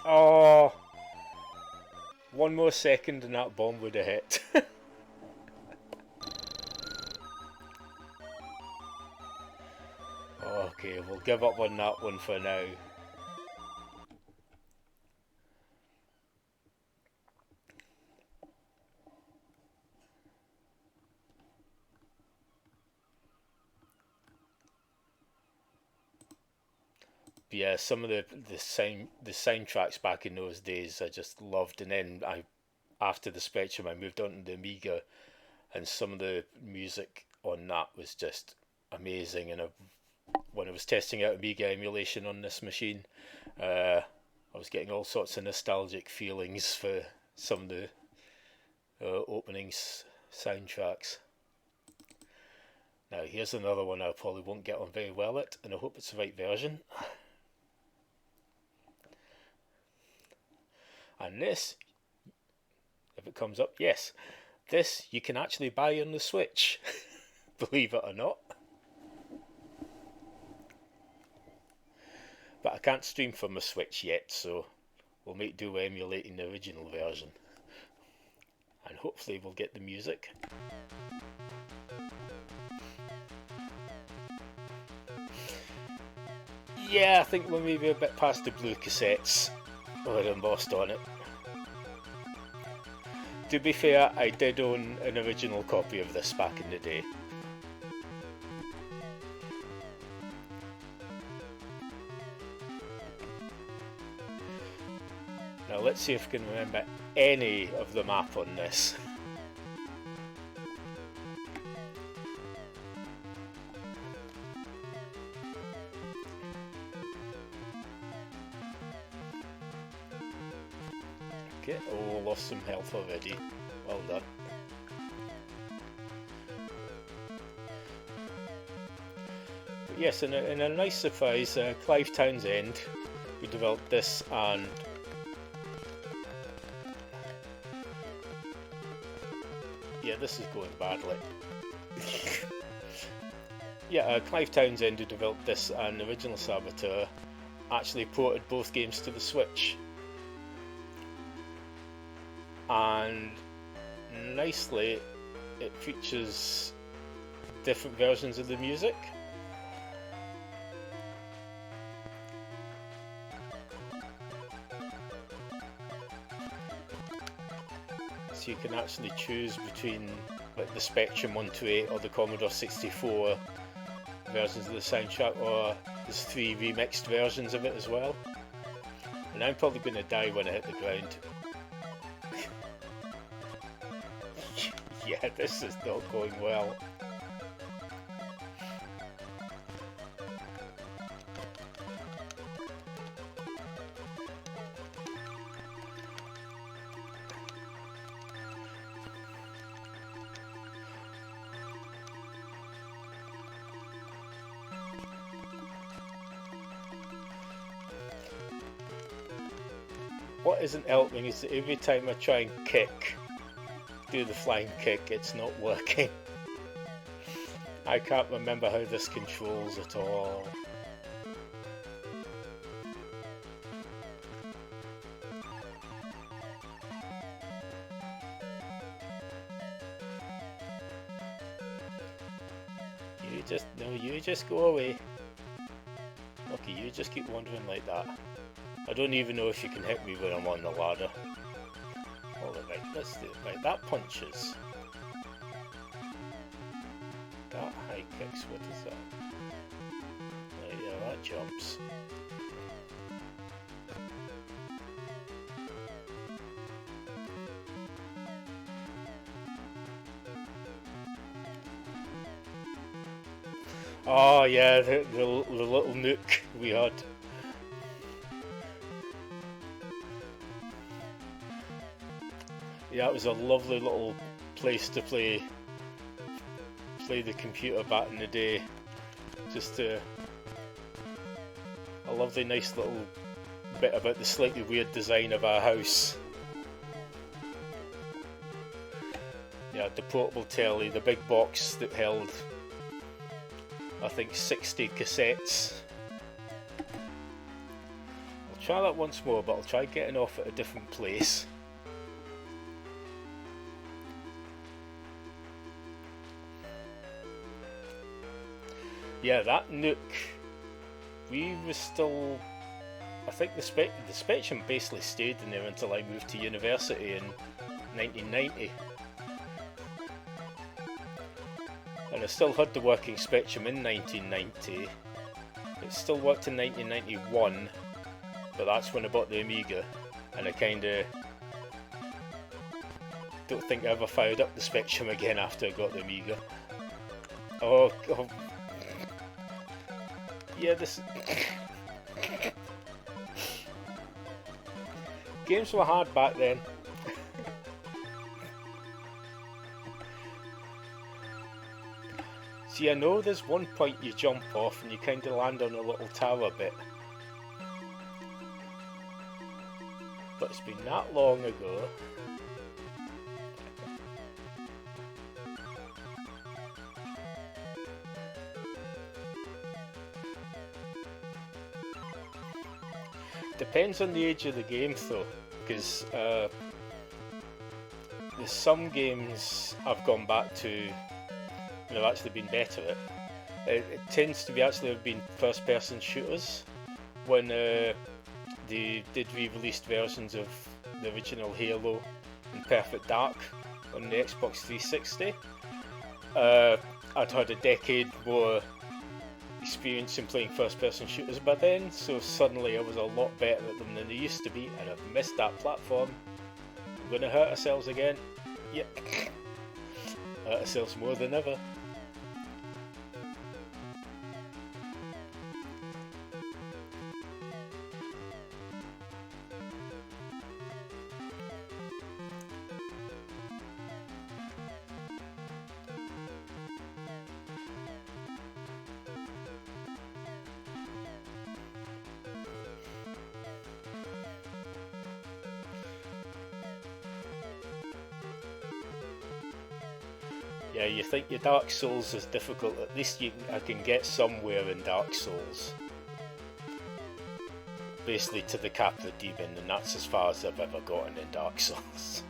Oh, one more second and that bomb would have hit. Okay, we'll give up on that one for now. Yeah, some of the soundtracks back in those days I just loved, and then after the Spectrum I moved on to the Amiga, and some of the music on that was just amazing. And when I was testing out Amiga emulation on this machine, I was getting all sorts of nostalgic feelings for some of the opening soundtracks. Now here's another one I probably won't get on very well at, and I hope it's the right version. And this, if it comes up, yes, this you can actually buy on the Switch, believe it or not. But I can't stream from the Switch yet, so we'll make do emulating the original version. And hopefully we'll get the music. Yeah, I think we're maybe a bit past the blue cassettes with embossed on it. To be fair, I did own an original copy of this back in the day. Now let's see if I can remember any of the map on this. Okay, oh, lost some health already. Well done. But yes, in a nice surprise, Clive Townsend, who developed this, and yeah, this is going badly. Yeah, Clive Townsend, who developed this and the original Saboteur, actually ported both games to the Switch. And nicely, it features different versions of the music. So you can actually choose between like the Spectrum 128 or the Commodore 64 versions of the soundtrack, or there's 3 remixed versions of it as well. And I'm probably going to die when I hit the ground. Yeah, this is not going well. What isn't helping is that every time I try and do the flying kick, it's not working. I can't remember how this controls at all. You just go away. Okay, you just keep wandering like that. I don't even know if you can hit me when I'm on the ladder. Alright, let's do it. Right, that punches. That high kicks, what is that? Right, yeah, that jumps. Oh yeah, the little nook we had. Yeah, it was a lovely little place to play the computer back in the day. Just a lovely nice little bit about the slightly weird design of our house. Yeah, the portable telly, the big box that held, I think, 60 cassettes. I'll try that once more, but I'll try getting off at a different place. Yeah, that nook, we were still, I think the Spectrum basically stayed in there until I moved to university in 1990. And I still had the working Spectrum in 1990. It still worked in 1991, but that's when I bought the Amiga, and I kinda don't think I ever fired up the Spectrum again after I got the Amiga. Oh god. Yeah, this games were hard back then. See, I know there's one point you jump off and you kind of land on a little tower bit, but it's been that long ago. Depends on the age of the game though, because there's some games I've gone back to and I've actually been better at. It tends to be actually have been first person shooters when they did re-released versions of the original Halo and Perfect Dark on the Xbox 360. I'd had a decade more experience in playing first person shooters by then, so suddenly I was a lot better at them than they used to be, and I've missed that platform. We're gonna hurt ourselves again. Yep. Hurt ourselves more than ever. Yeah, you think your Dark Souls is difficult, at least I can get somewhere in Dark Souls. Basically to the Capra Demon, and that's as far as I've ever gotten in Dark Souls.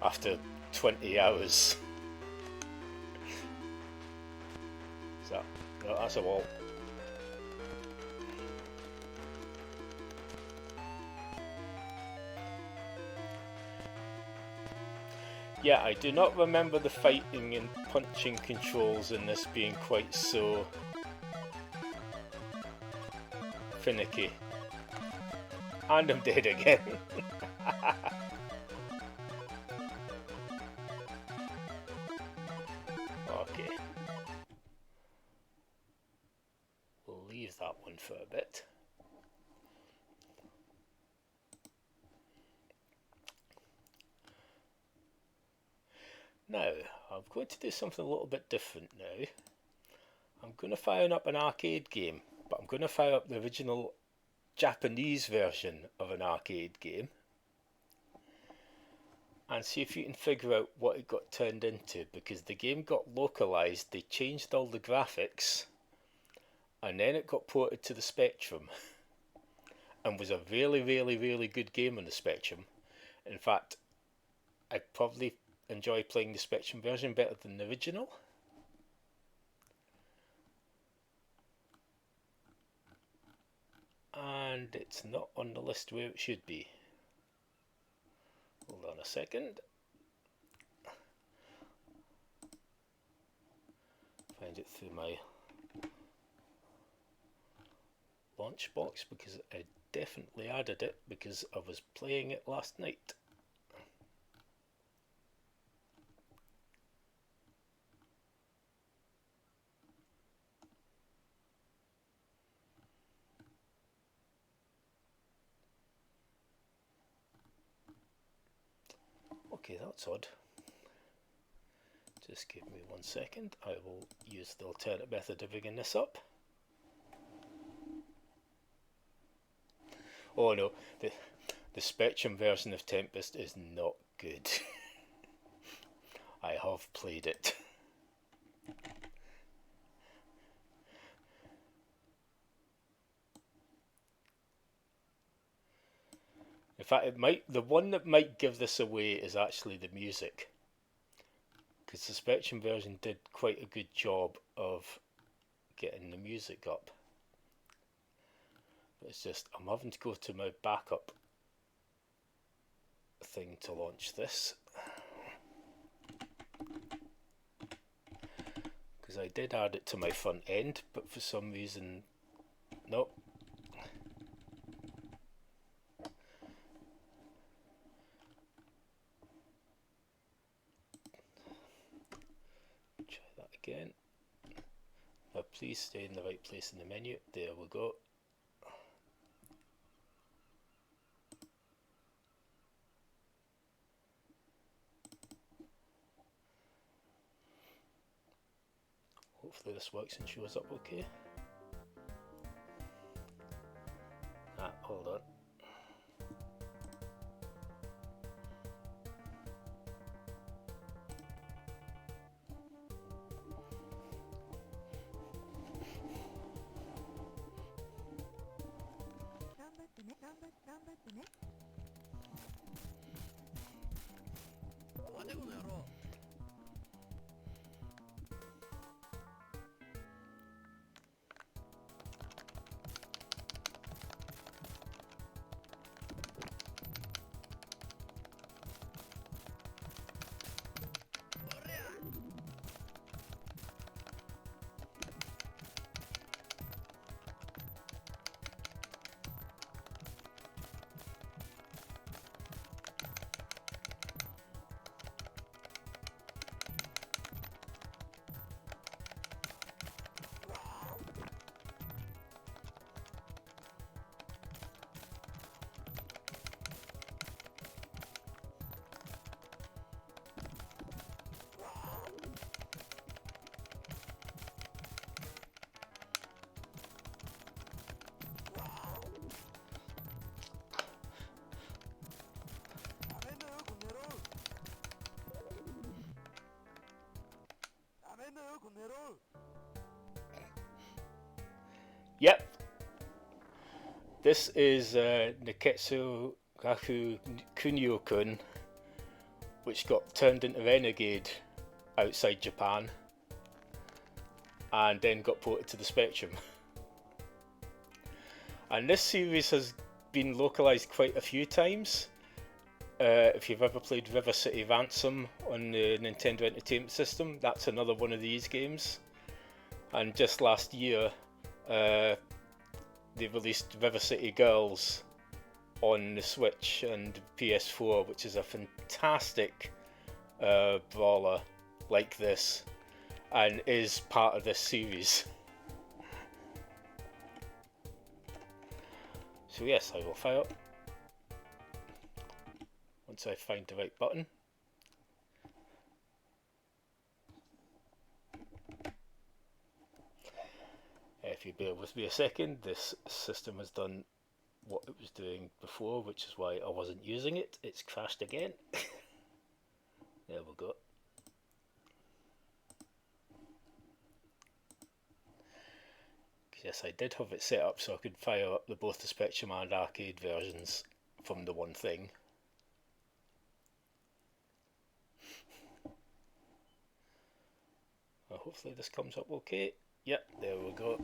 After 20 hours. So, no, that's a wall. Yeah, I do not remember the fighting and punching controls in this being quite so finicky. And I'm dead again. use that one for a bit. Now, I'm going to do something a little bit different now. I'm going to fire up an arcade game, but I'm going to fire up the original Japanese version of an arcade game and see if you can figure out what it got turned into, because the game got localized, they changed all the graphics, and then it got ported to the Spectrum and was a really, really, really good game on the Spectrum. In fact, I probably enjoy playing the Spectrum version better than the original. And it's not on the list where it should be. Hold on a second. Find it through my launch box, because I definitely added it because I was playing it last night. Okay, that's odd. Just give me 1 second. I will use the alternate method of rigging this up. Oh no, the Spectrum version of Tempest is not good. I have played it. In fact, the one that might give this away is actually the music, because the Spectrum version did quite a good job of getting the music up. But it's just, I'm having to go to my backup thing to launch this, because I did add it to my front end, but for some reason, nope. Try that again. Now please stay in the right place in the menu. There we go. Hopefully this works and shows up okay. Hold on. Yep, this is Neketsu Gaku Kunio-kun, which got turned into Renegade outside Japan and then got ported to the Spectrum. And this series has been localized quite a few times. If you've ever played River City Ransom on the Nintendo Entertainment System, that's another one of these games. And just last year, they released River City Girls on the Switch and PS4, which is a fantastic brawler like this, and is part of this series. So yes, I will fire up once I find the right button. If you bear with me a second, this system has done what it was doing before, which is why I wasn't using it. It's crashed again. There we go. Yes, I did have it set up so I could fire up both the Spectrum and arcade versions from the one thing. Well, hopefully this comes up okay. Yep, there we go.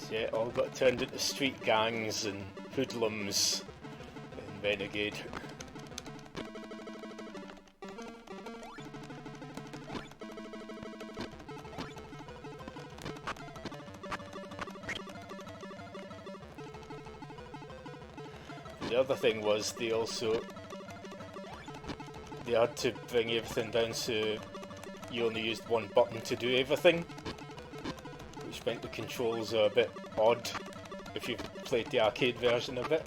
Yeah, it all got turned into street gangs and hoodlums in Renegade. The other thing was they had to bring everything down so you only used one button to do everything, which meant the controls are a bit odd if you've played the arcade version of it.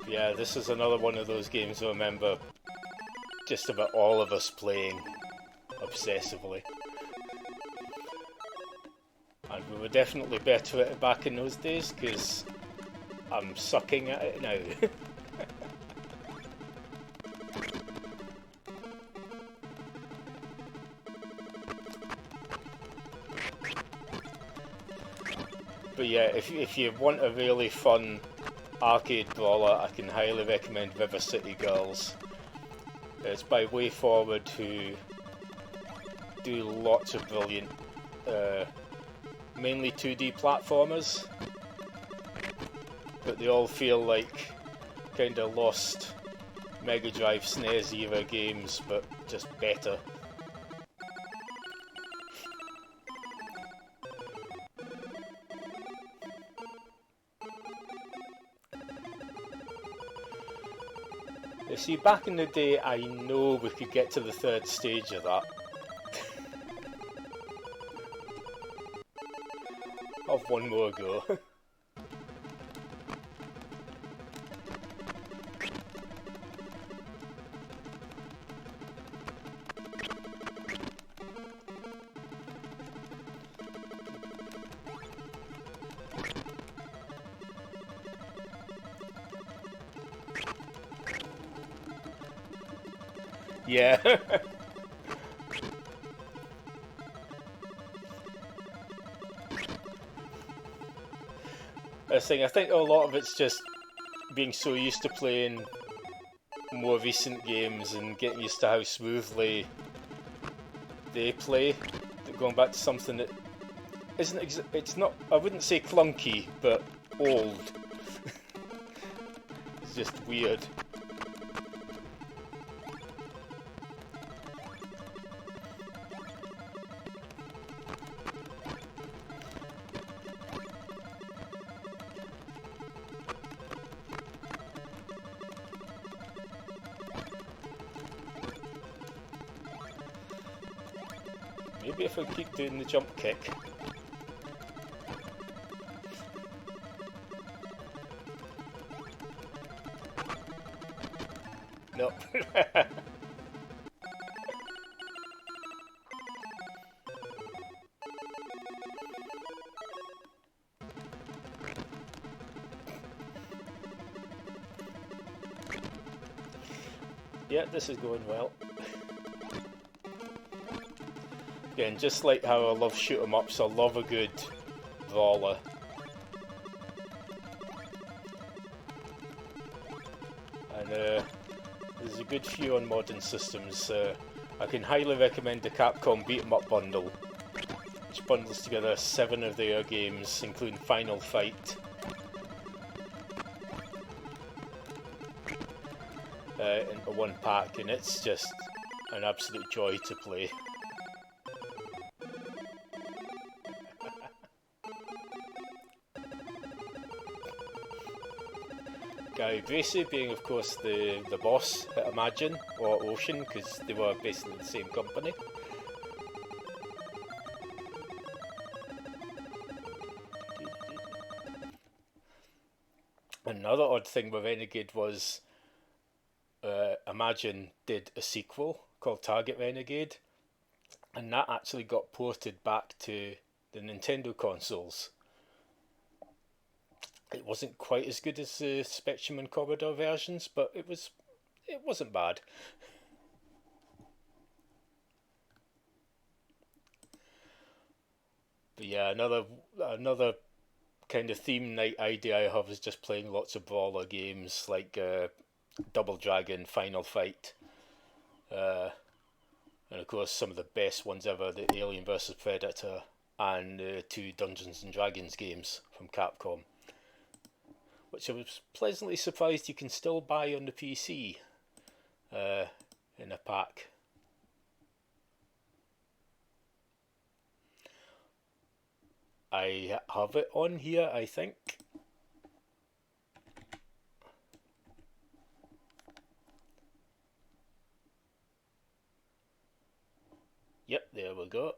Yeah, this is another one of those games I remember just about all of us playing obsessively. And we were definitely better at it back in those days, because I'm sucking at it now. But yeah, if you want a really fun arcade brawler, I can highly recommend River City Girls. It's by WayForward, who do lots of brilliant, mainly 2D platformers, but they all feel like kind of lost Mega Drive SNES era games, but just better. You see, back in the day, I know we could get to the third stage of that. Have one more go. Yeah. I think a lot of it's just being so used to playing more recent games and getting used to how smoothly they play, that going back to something that it's not, I wouldn't say clunky, but old. It's just weird. Maybe if I keep doing the jump kick. Nope. Yeah, this is going well. Again, just like how I love shoot 'em ups, I love a good brawler. And there's a good few on modern systems. I can highly recommend the Capcom Beat 'em Up bundle, which bundles together 7 of their games, including Final Fight, into one pack, and it's just an absolute joy to play. Gary Gracie being, of course, the boss at Imagine, or Ocean, because they were basically the same company. Another odd thing with Renegade was Imagine did a sequel called Target Renegade, and that actually got ported back to the Nintendo consoles. It wasn't quite as good as the Spectrum and Commodore versions, but it wasn't bad. But yeah, another kind of theme night idea I have is just playing lots of brawler games like Double Dragon, Final Fight, and of course some of the best ones ever, the Alien vs Predator and 2 Dungeons and Dragons games from Capcom, which I was pleasantly surprised you can still buy on the PC in a pack. I have it on here, I think. Yep, there we go.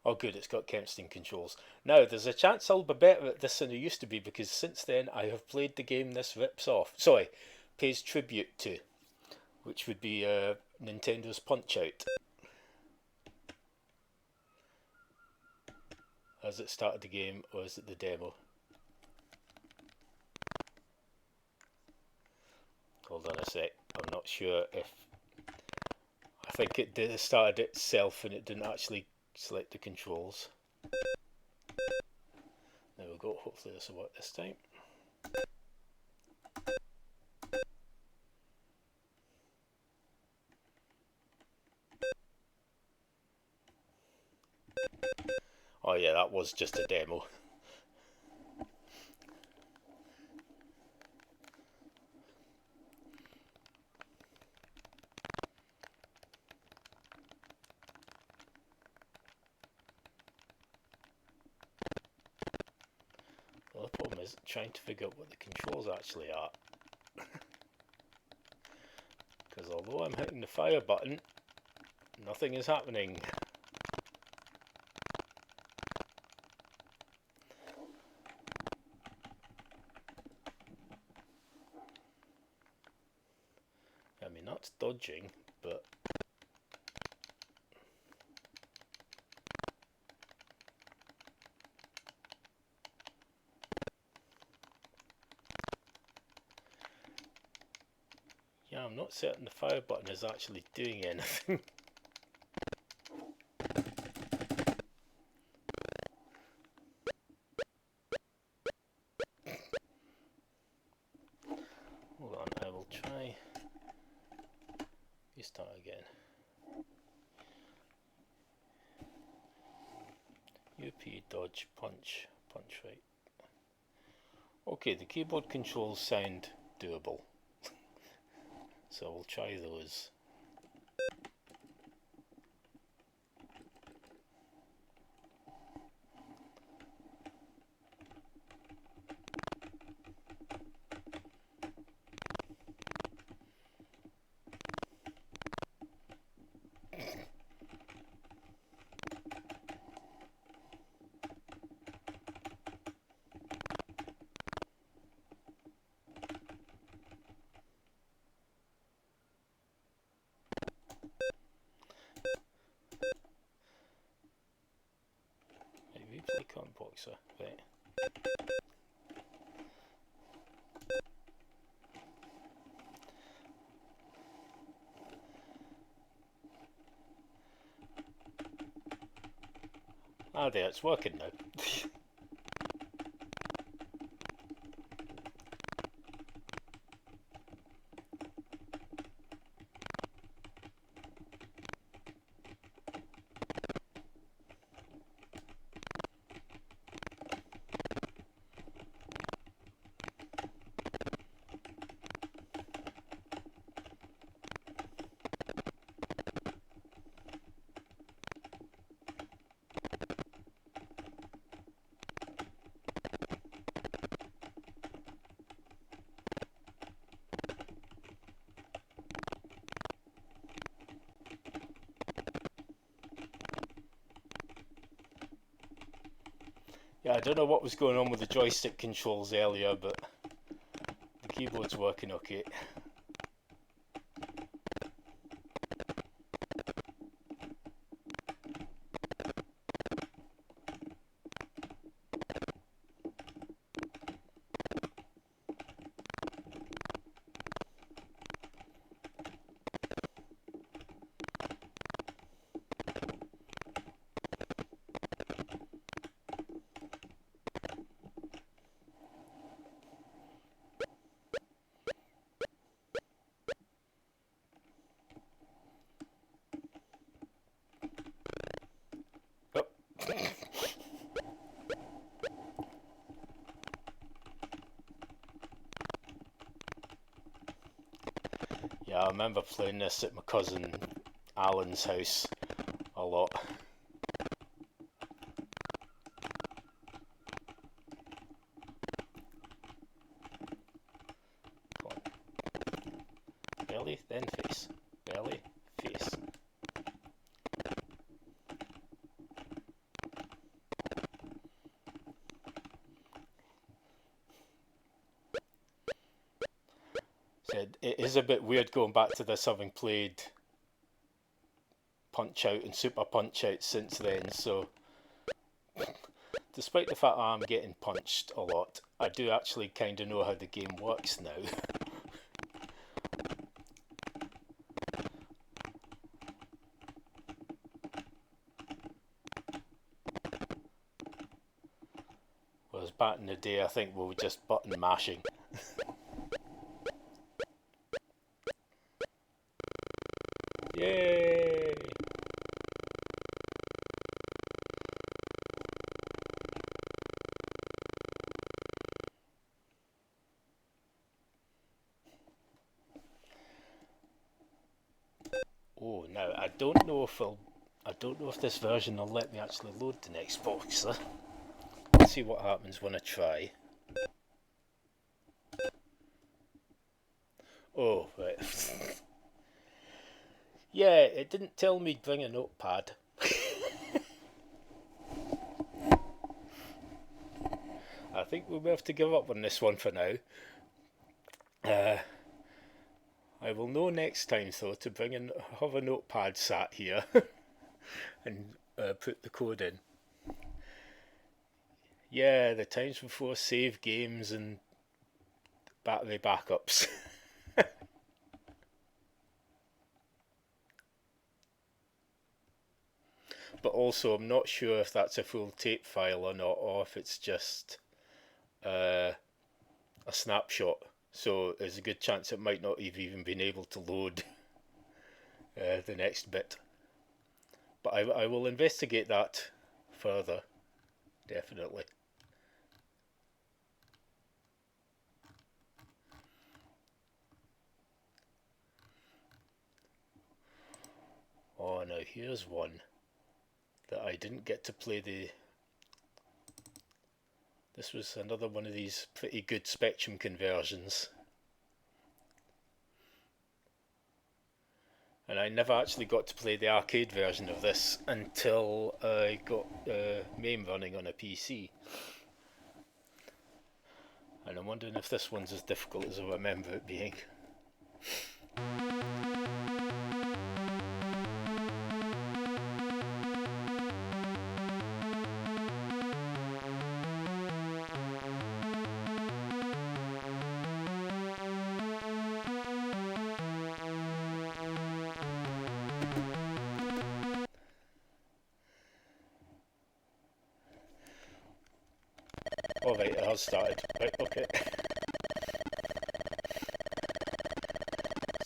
Oh good, it's got Kempston controls. Now, there's a chance I'll be better at this than I used to be, because since then I have played the game this rips off. Sorry, pays tribute to, which would be Nintendo's Punch-Out! Has it started the game, or is it the demo? Hold on a sec, I'm not sure if... I think it started itself and it didn't actually select the controls. There we go, hopefully this will work this time. Oh yeah, that was just a demo. Well, the problem is trying to figure out what the controls actually are. Because although I'm hitting the fire button, nothing is happening. I mean, that's dodging, but... yeah, I'm not certain the fire button is actually doing anything. Hold on, I will try... restart again. UP, dodge, punch, punch right. Okay, the keyboard controls sound doable. So we'll try those. Maybe play Current Boxer, right. Ah, there, it's working now. Yeah, I don't know what was going on with the joystick controls earlier, but the keyboard's working okay. Oh. Yeah, I remember playing this at my cousin Alan's house a lot. Belly, then face. Belly, face. Said it is a bit weird going back to this, having played Punch Out and Super Punch Out since then, so despite the fact I'm getting punched a lot, I do actually kind of know how the game works now. Whereas back in the day, I think we were just button mashing. Yay! Oh, now I don't know if this version will let me actually load the next box. Let's see what happens when I try. Oh, right. Yeah, it didn't tell me bring a notepad. I think we'll have to give up on this one for now. I will know next time though to have a notepad sat here and put the code in. Yeah, the times before save games and battery backups. But also, I'm not sure if that's a full tape file or not, or if it's just a snapshot. So there's a good chance it might not have even been able to load the next bit. But I will investigate that further, definitely. Oh, now here's one that I didn't get to play This was another one of these pretty good Spectrum conversions. And I never actually got to play the arcade version of this until I got MAME running on a PC. And I'm wondering if this one's as difficult as I remember it being. Alright, it has started. Right, okay.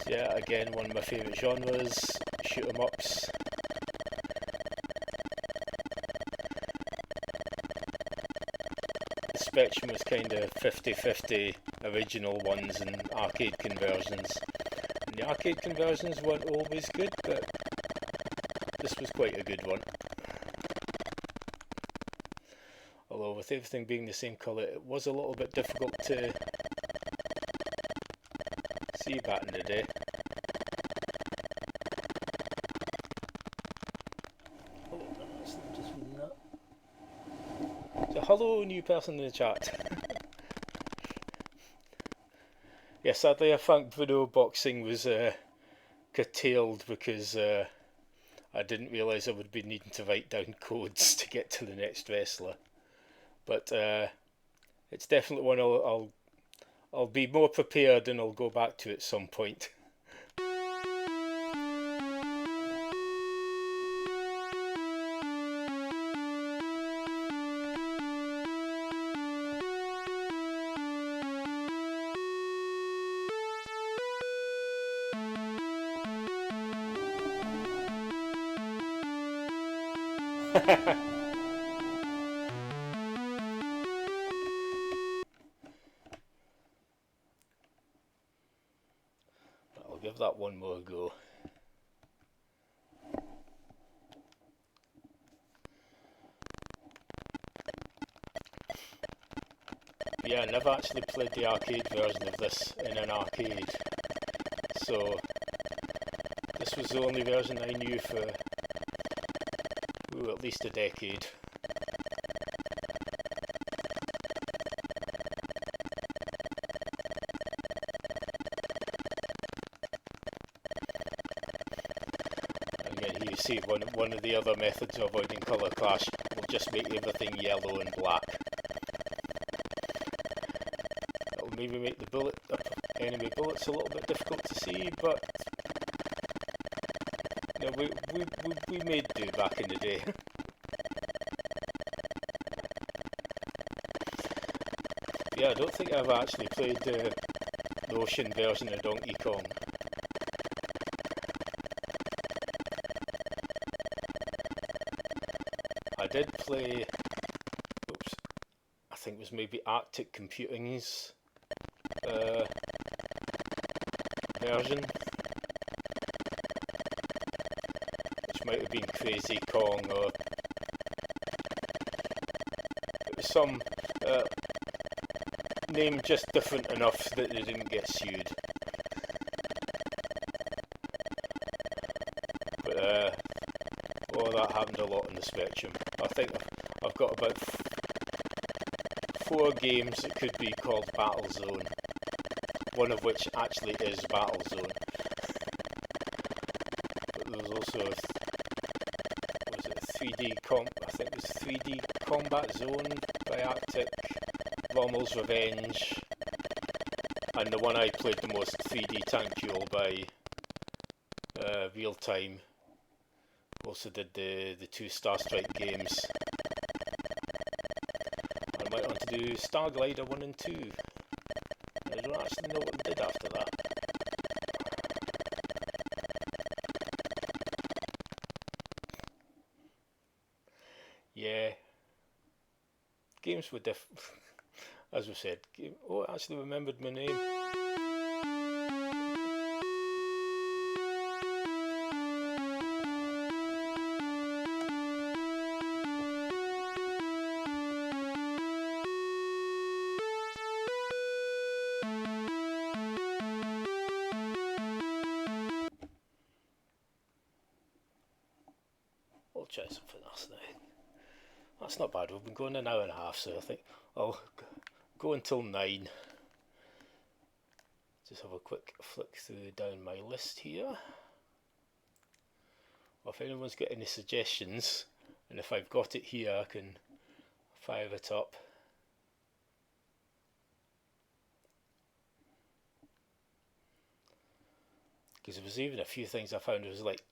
So yeah, again, one of my favourite genres, shoot 'em ups. The Spectrum was kind of 50-50 original ones and arcade conversions. And the arcade conversions weren't always good, but this was quite a good one. Although with everything being the same colour, it was a little bit difficult to see back in the day. Oh, that's just that. So hello, new person in the chat. Yeah, sadly I think video boxing was curtailed because I didn't realise I would be needing to write down codes to get to the next wrestler. But it's definitely one I'll be more prepared and I'll go back to at some point. I'll give that one more go. Yeah, I never actually played the arcade version of this in an arcade, so this was the only version I knew for at least a decade. Again, here you see one of the other methods of avoiding colour clash will just make everything yellow and black. It'll maybe make the enemy bullets a little bit difficult to see, but you know, we made do back in the day. Yeah, I don't think I've actually played the Ocean version of Donkey Kong. I did play, I think it was maybe Arctic Computing's version, which might have been Crazy Kong, or it was some name just different enough that they didn't get sued. But that happened a lot in the Spectrum. I think I've got about 4 games that could be called Battlezone, one of which actually is Battlezone. But there was also was it 3D I think it was 3D Combat Zone by Arctic, Rommel's Revenge, and the one I played the most, 3D Tank Duel by Real Time. Also did the 2 Star Strike games. I might want to do Starglider 1 and 2. I don't actually know what they did after that. Yeah. Games were different. As we said. Oh, I actually remembered my name. I'll try something else now. That's not bad. We've been going an hour and a half, so I think I'll go until 9. Just have a quick flick through down my list here. Well, if anyone's got any suggestions, and if I've got it here, I can fire it up. Because there was even a few things I found was like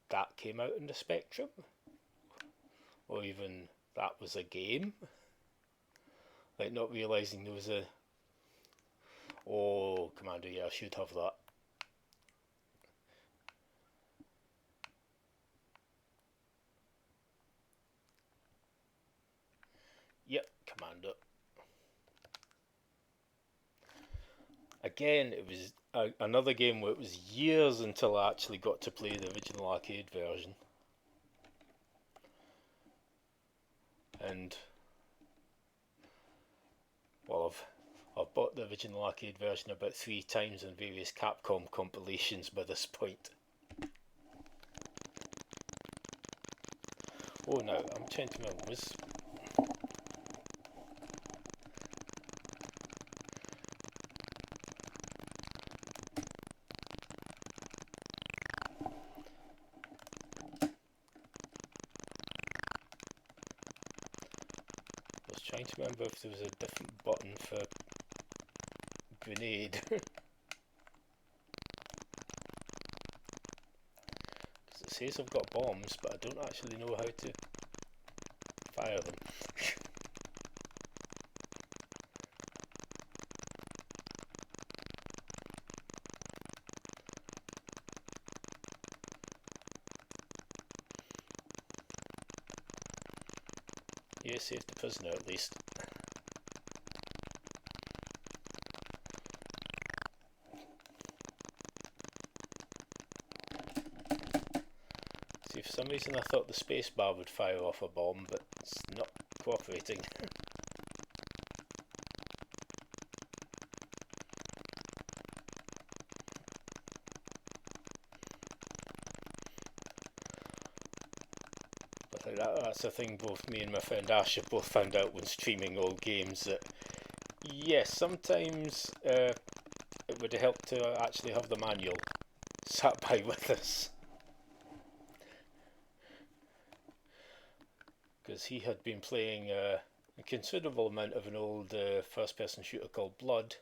that came out in the Spectrum, or even that was a game. Like not realising there was a... Oh, Commander, yeah, I should have that. Yep, Commander. Again, it was another game where it was years until I actually got to play the original arcade version. And, well, I've bought the original arcade version about 3 times in various Capcom compilations by this point. Oh, no, I'm trying to remember, was trying to remember if there was a different button for grenade. Because it says I've got bombs, but I don't actually know how to fire them. Yeah, save the prisoner at least. See, for some reason I thought the spacebar would fire off a bomb, but it's not cooperating. But that's a thing both me and my friend Ash have both found out when streaming old games, that yes, sometimes it would have helped to actually have the manual sat by with us. Because he had been playing a considerable amount of an old first-person shooter called Blood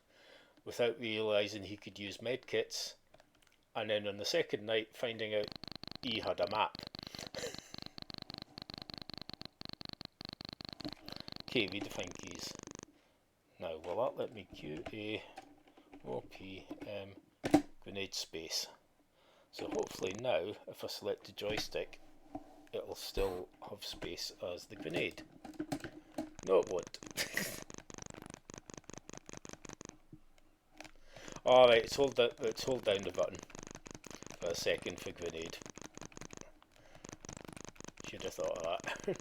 without realising he could use medkits, and then on the second night finding out he had a map. Okay, redefine keys. Now, will that let me QAOPM grenade space? So hopefully now, if I select the joystick, it'll still have space as the grenade. No, it won't. Alright, let's hold down the button for a second for grenade. Should have thought of that.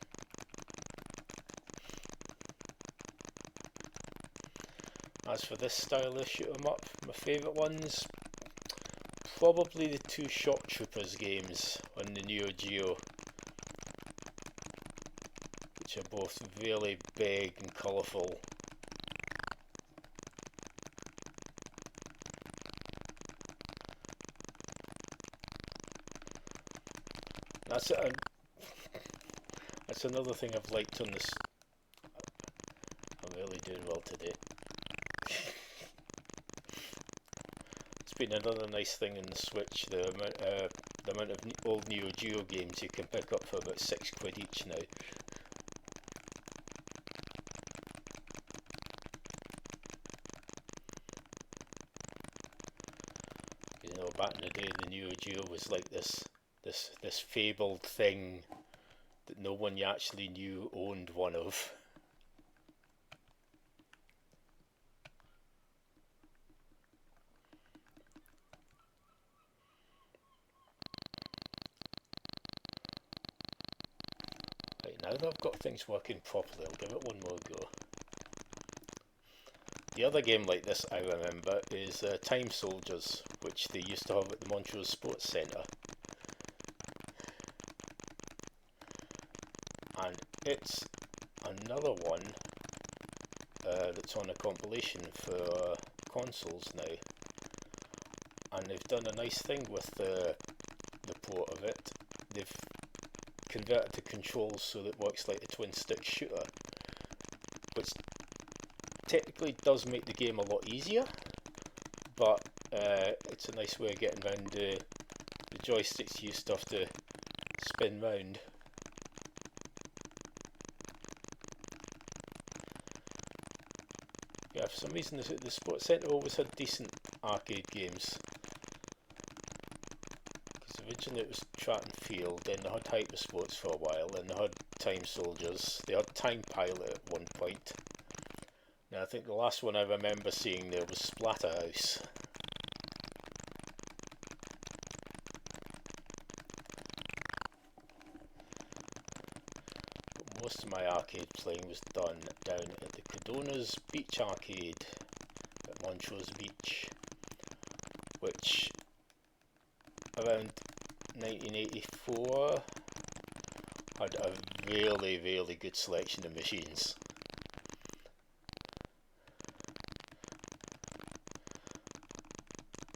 As for this style of shoot 'em up, my favourite ones, probably the 2 Shock Troopers games on the Neo Geo, which are both really big and colourful. That's another thing I've liked on this. I'm really doing well today. It's been another nice thing in the Switch, the amount of old Neo Geo games you can pick up for about £6 each now. You know, back in the day, the Neo Geo was like this fabled thing that no one you actually knew owned one of. Right, now that I've got things working properly, I'll give it one more go. The other game like this I remember is Time Soldiers, which they used to have at the Montrose Sports Centre. And it's another one that's on a compilation for consoles now. And they've done a nice thing with the port of it. They've converted the controls so that it works like a twin stick shooter, which technically does make the game a lot easier, but it's a nice way of getting around the joysticks you used to have to spin round. for some reason the Sports Centre always had decent arcade games. Because originally it was Track and Field, then they had Hypersports for a while, then they had Time Soldiers, they had Time Pilot at one point. Now I think the last one I remember seeing there was Splatterhouse. But most of my arcade playing was done down at the Cadona's Beach Arcade at Montrose Beach, which around 1984 had a really good selection of machines.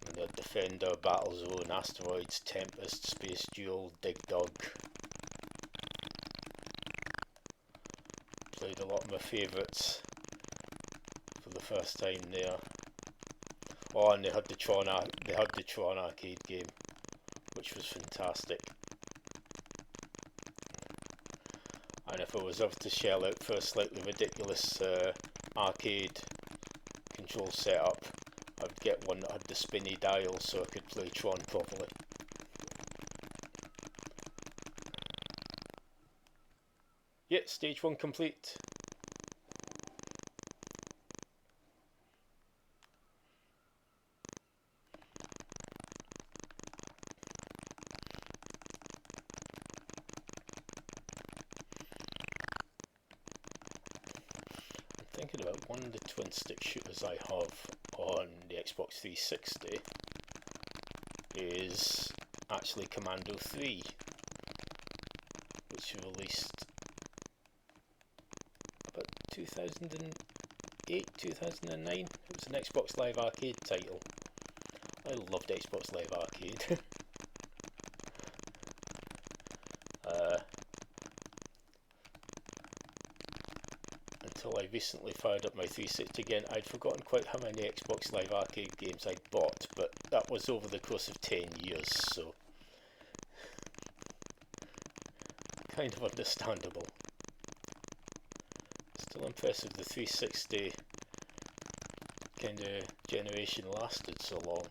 And the Defender, Battlezone, Asteroids, Tempest, Space Duel, Dig Dug. Played a lot of my favourites for the first time there. Oh, and they had the Tron arcade game, which was fantastic. And if I was ever to shell out for a slightly ridiculous arcade control setup, I would get one that had the spinny dial so I could play Tron properly. Yeah, stage 1 complete. Thinking about one of the twin stick shooters I have on the Xbox 360 is actually Commando 3, which released about 2008, 2009. It was an Xbox Live Arcade title. I loved Xbox Live Arcade. Until I recently fired up my 360 again. I'd forgotten quite how many Xbox Live Arcade games I'd bought, but that was over the course of 10 years, so kind of understandable. Still impressive the 360 kind of generation lasted so long.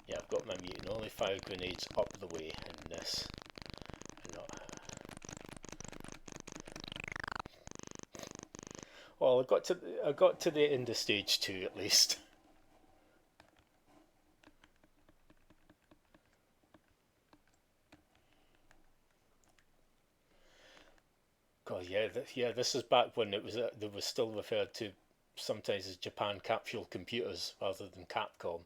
Yeah, I've got my mutant only fire grenades up the way in this. Well, I got to the end of stage 2 at least. God, yeah, this is back when it was they were still referred to sometimes as Japan Capsule Computers rather than Capcom.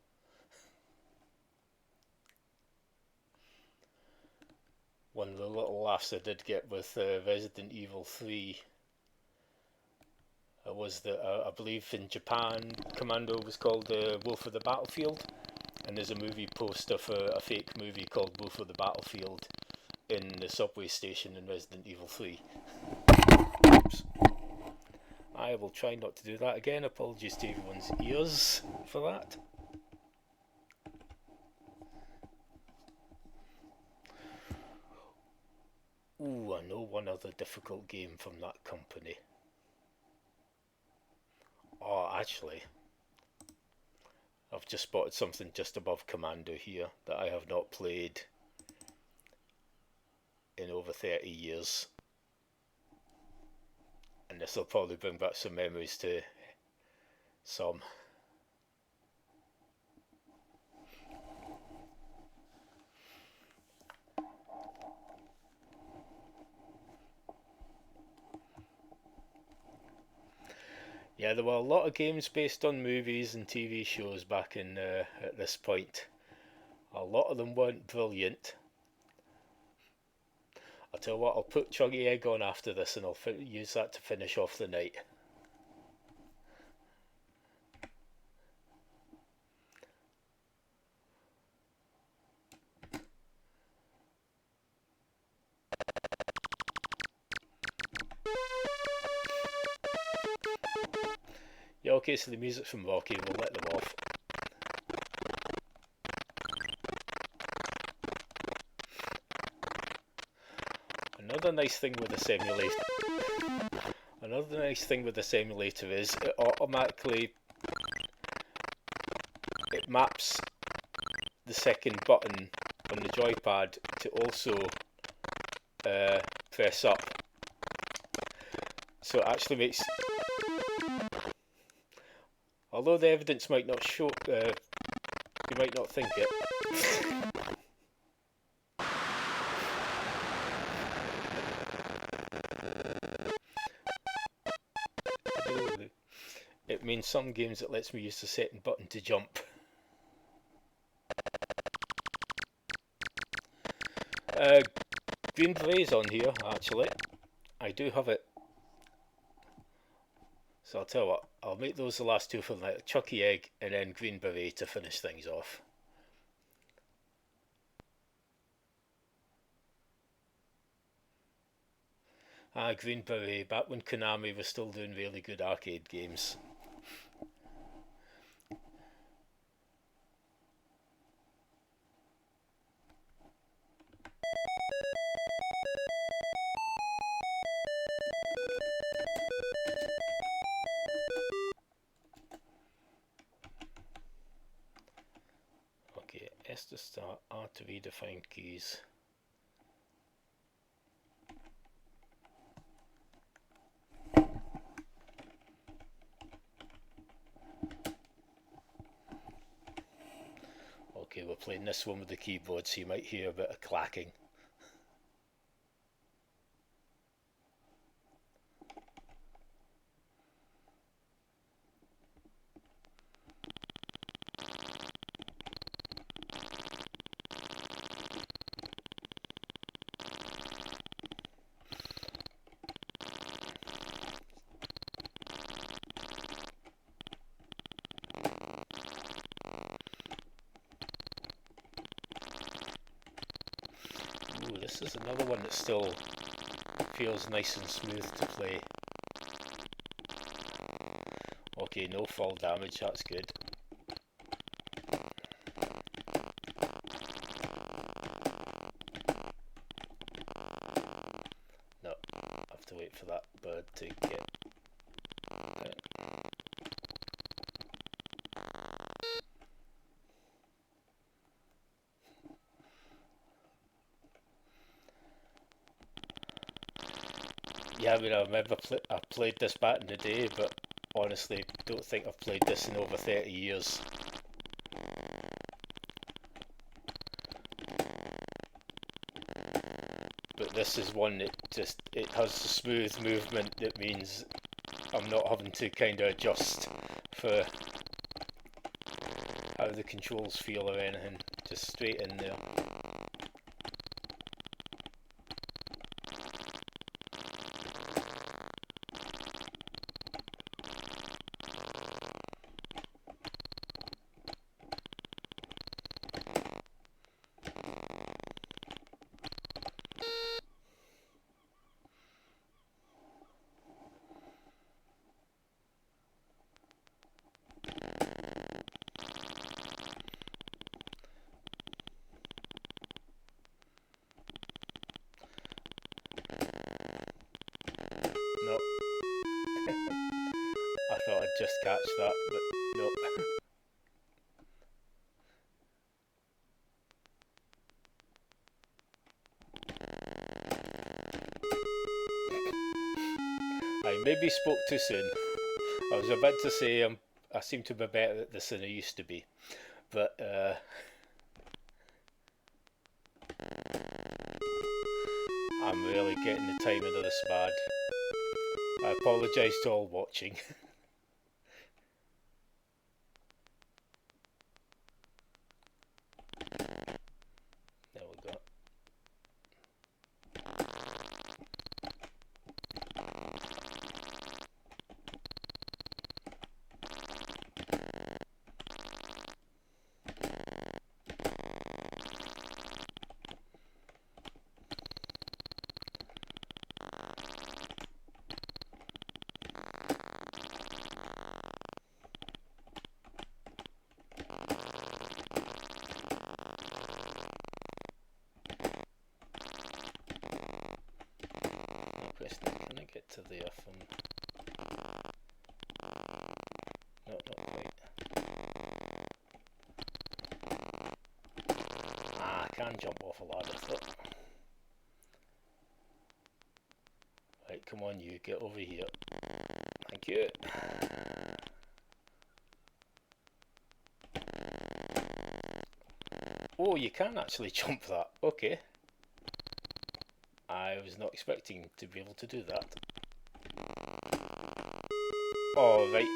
One of the little laughs I did get with Resident Evil 3 was that I believe in Japan Commando was called Wolf of the Battlefield, and there's a movie poster for a fake movie called Wolf of the Battlefield in the subway station in Resident Evil 3. Oops. I will try not to do that again. Apologies to everyone's ears for that. Ooh, I know one other difficult game from that company. Oh, actually, I've just spotted something just above Commando here that I have not played in over 30 years. And this will probably bring back some memories to some. Yeah, there were a lot of games based on movies and TV shows back in at this point. A lot of them weren't brilliant. I'll tell you what, I'll put Chuggy Egg on after this and I'll use that to finish off the night. Yeah, okay, so the music's from Rocky, we'll let them off. Another nice thing with the simulator is it automatically maps the second button on the joypad to also press up. So it actually makes, although the evidence might not show, you might not think it. It means some games it lets me use the second button to jump. Green Berets on here, actually. I do have it. So I'll tell you what, I'll make those the last two for the night. Chucky Egg and then Green Beret to finish things off. Green Beret, back when Konami was still doing really good arcade games. Okay, S to start, R to redefine keys. Okay, we're playing this one with the keyboard, so you might hear a bit of clacking. Ooh, this is another one that still feels nice and smooth to play. Okay, no fall damage, that's good. No, I have to wait for that bird to get... Yeah, I mean, I remember I played this back in the day, but honestly, don't think I've played this in over 30 years. But this is one that it has a smooth movement that means I'm not having to kind of adjust for how the controls feel or anything, just straight in there. No. I thought I'd just catch that, but nope. I maybe spoke too soon. I was about to say I seem to be better at this than I used to be, but I'm really getting the timing of this bad. I apologise to all watching. There we go. Can I get to there from... No, not quite. Ah, I can jump off a ladder. Right, come on you, get over here. Thank you. Oh, you can actually jump that. Okay. I was not expecting to be able to do that. Oh, right.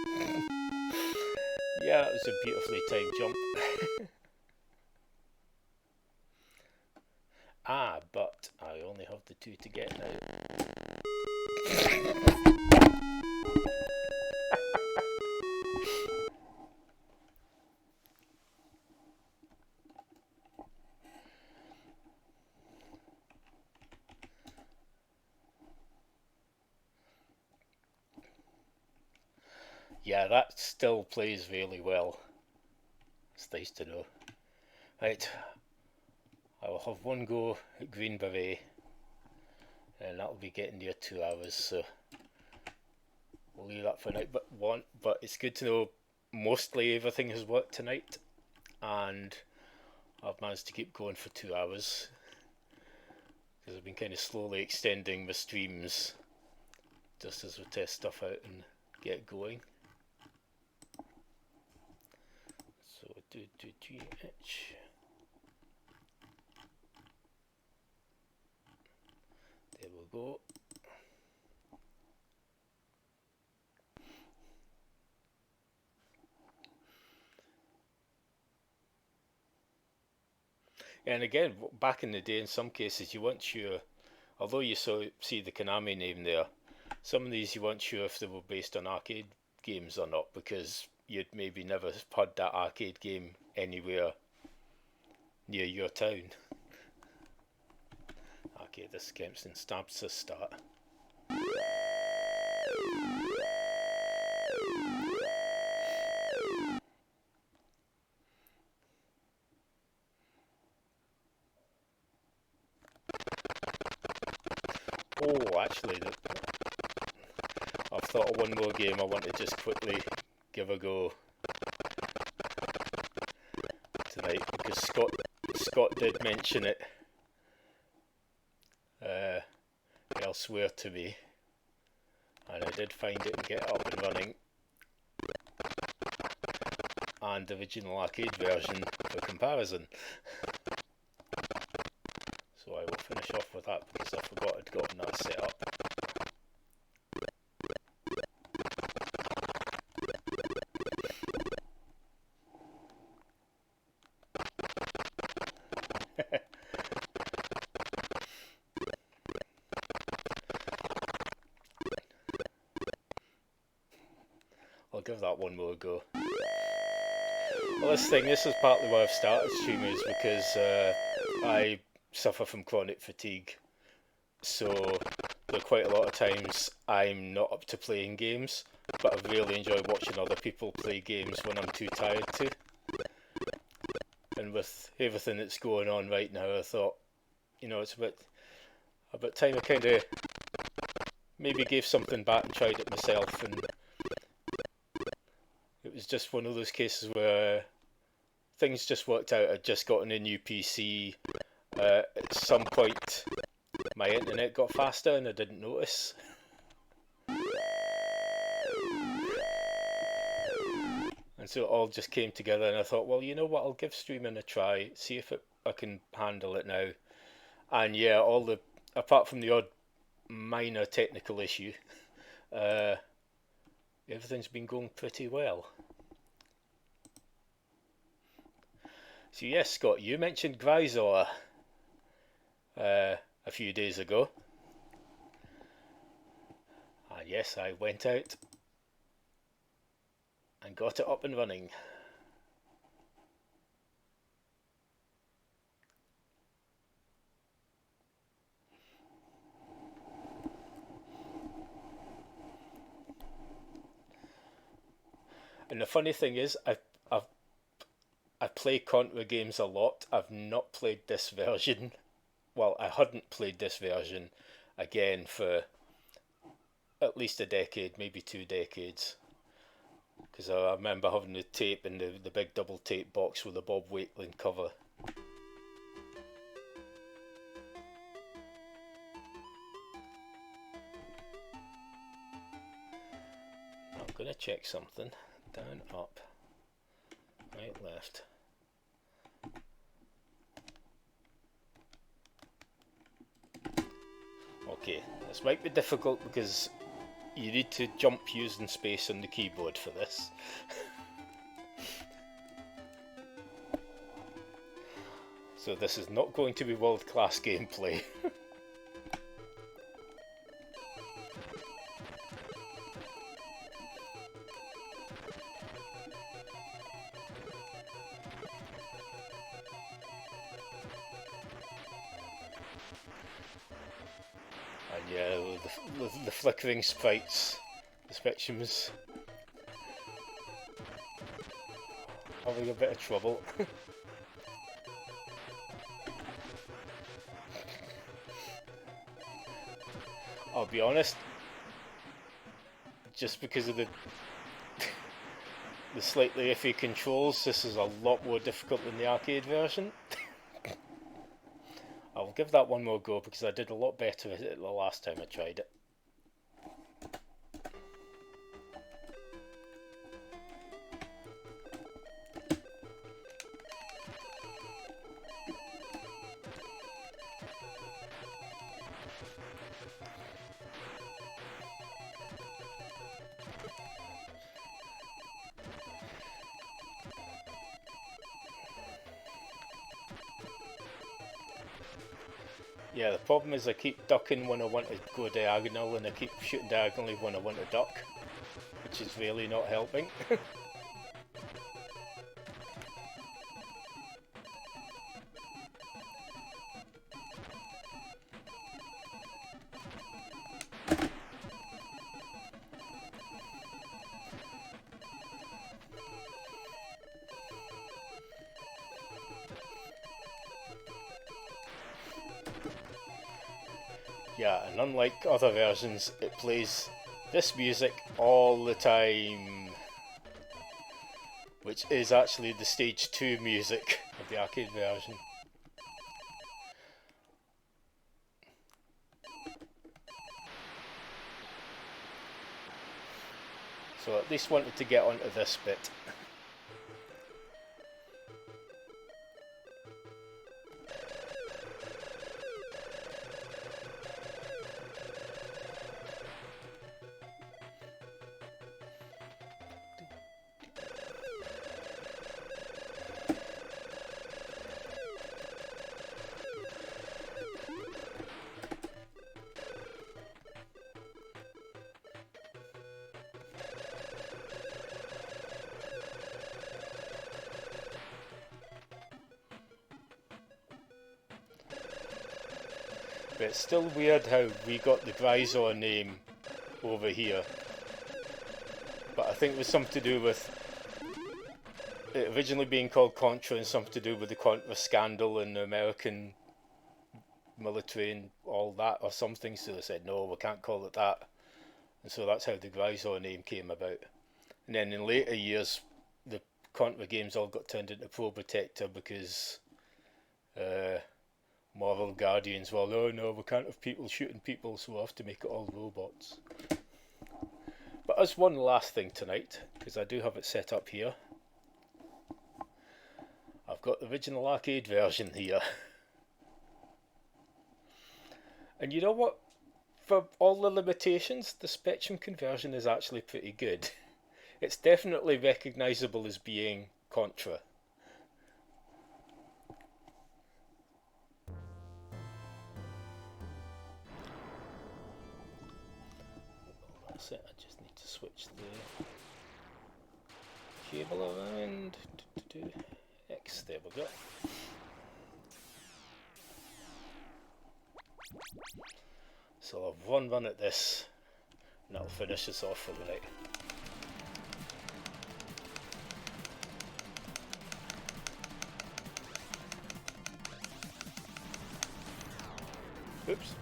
Yeah, that was a beautifully timed jump. Ah, but I only have the 2 to get now. Yeah, that still plays really well. It's nice to know. Right, I will have one go at Green Beret, and that'll be getting near 2 hours, so we'll leave that for now. But it's good to know mostly everything has worked tonight, and I've managed to keep going for 2 hours, because I've been kind of slowly extending my streams just as we test stuff out and get going. So do GH. There we go. And again, back in the day, in some cases, you weren't sure, although you see the Konami name there, some of these you weren't sure if they were based on arcade games or not, because you'd maybe never had that arcade game anywhere near your town. Okay, this Kempston stabs a start. Oh, actually, I've thought of one more game I want to just quickly give a go tonight, because Scott did mention it elsewhere to me, and I did find it and get it up and running, and the original arcade version for comparison. So I will finish off with that, because I forgot I'd gotten that set up. I'll give that one more go. Well, this is partly why I've started streaming, is because I suffer from chronic fatigue, so there are quite a lot of times I'm not up to playing games, but I really enjoy watching other people play games when I'm too tired to. And with everything that's going on right now, I thought, you know, it's about time I kind of maybe gave something back and tried it myself, and it was just one of those cases where things just worked out. I'd just gotten a new PC. At some point, my internet got faster and I didn't notice. And so it all just came together, and I thought, well, you know what, I'll give streaming a try, see if I can handle it now. And yeah, apart from the odd minor technical issue, everything's been going pretty well. So yes, Scott, you mentioned Grisor a few days ago. And yes, I went out and got it up and running. And the funny thing is, I play Contra games a lot. I've not played this version. Well, I hadn't played this version again for at least a decade, maybe 2 decades. Because I remember having the tape in the big double tape box with the Bob Wakelin cover. I'm going to check something. Down, up, right, left. Okay, this might be difficult because you need to jump using space on the keyboard for this. So this is not going to be world-class gameplay. And yeah, the flickering sprites, the Spectrum's having a bit of trouble. I'll be honest, just because of the slightly iffy controls, this is a lot more difficult than the arcade version. I'll give that one more go because I did a lot better at it the last time I tried it. Yeah, the problem is I keep ducking when I want to go diagonal and I keep shooting diagonally when I want to duck, which is really not helping. Yeah, and unlike other versions, it plays this music all the time, which is actually the stage 2 music of the arcade version. So at least wanted to get onto this bit. But it's still weird how we got the Gryzor name over here. But I think it was something to do with it originally being called Contra and something to do with the Contra scandal and the American military and all that or something. So they said, no, we can't call it that. And so that's how the Gryzor name came about. And then in later years, the Contra games all got turned into Probotector because Marvel Guardians, well, oh no, we can't have people shooting people, so we'll have to make it all robots. But as one last thing tonight, because I do have it set up here, I've got the original arcade version here. And you know what? For all the limitations, the Spectrum conversion is actually pretty good. It's definitely recognisable as being Contra. That's it, I just need to switch the cable around. X, there we go. So I'll have one run at this and that'll finish us off for the night. Oops.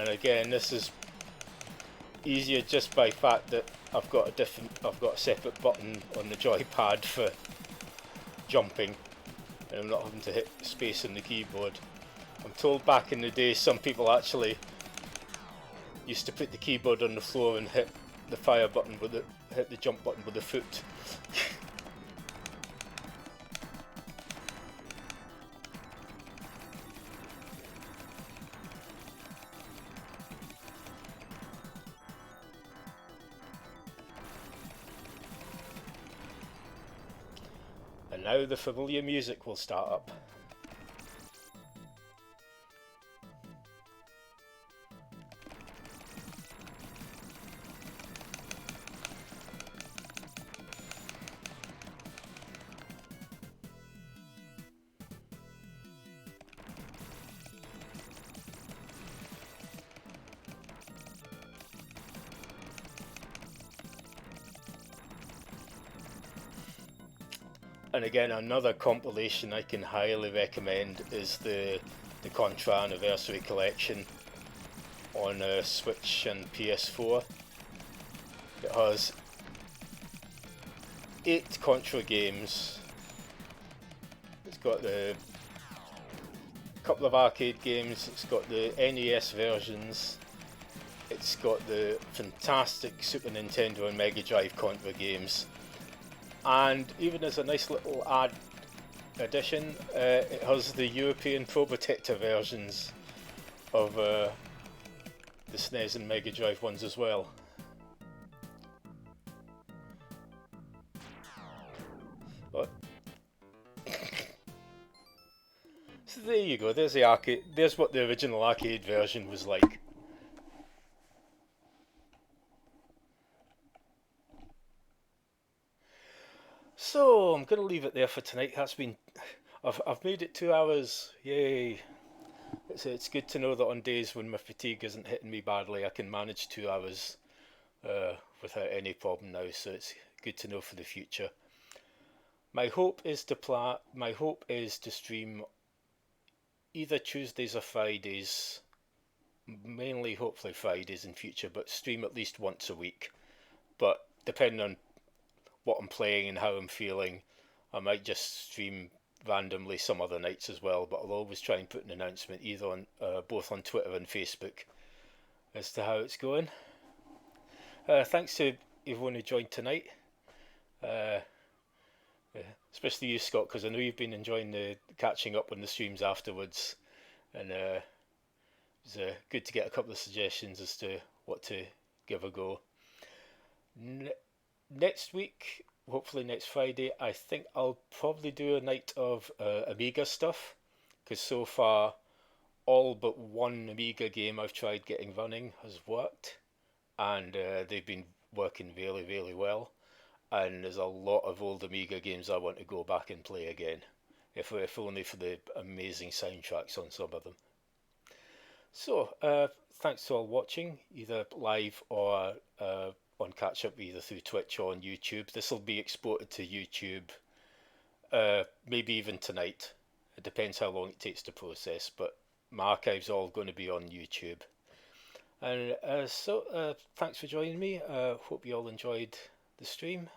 And again, this is easier just by fact that I've got a separate button on the joypad for jumping, and I'm not having to hit space on the keyboard. I'm told back in the day some people actually used to put the keyboard on the floor and hit the fire button with hit the jump button with the foot. And now the familiar music will start up. And again, another compilation I can highly recommend is the Contra Anniversary Collection on Switch and PS4. It has 8 Contra games. It's got a couple of arcade games, it's got the NES versions, it's got the fantastic Super Nintendo and Mega Drive Contra games. And even as a nice little addition, it has the European Probotector versions of the SNES and Mega Drive ones as well. But so there you go. There's the arcade. There's what the original arcade version was like. So I'm gonna leave it there for tonight. I've made it 2 hours. Yay! It's good to know that on days when my fatigue isn't hitting me badly, I can manage 2 hours without any problem now. So it's good to know for the future. My hope is to stream either Tuesdays or Fridays, mainly hopefully Fridays in future, but stream at least once a week. But depending on what I'm playing and how I'm feeling, I might just stream randomly some other nights as well, but I'll always try and put an announcement either on both on Twitter and Facebook as to how it's going. Thanks to everyone who joined tonight, especially you, Scott, because I know you've been enjoying the catching up on the streams afterwards, and it was good to get a couple of suggestions as to what to give a go. Next week, hopefully next Friday, I think I'll probably do a night of Amiga stuff, because so far all but one Amiga game I've tried getting running has worked, and they've been working really, really well. And there's a lot of old Amiga games I want to go back and play again, if only for the amazing soundtracks on some of them. So, thanks to all watching, either live or on catch up, either through Twitch or on YouTube. This will be exported to YouTube, maybe even tonight. It depends how long it takes to process, but my archive's all going to be on YouTube. And so, thanks for joining me. Hope you all enjoyed the stream,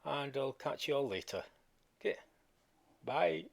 and I'll catch you all later. Okay, bye.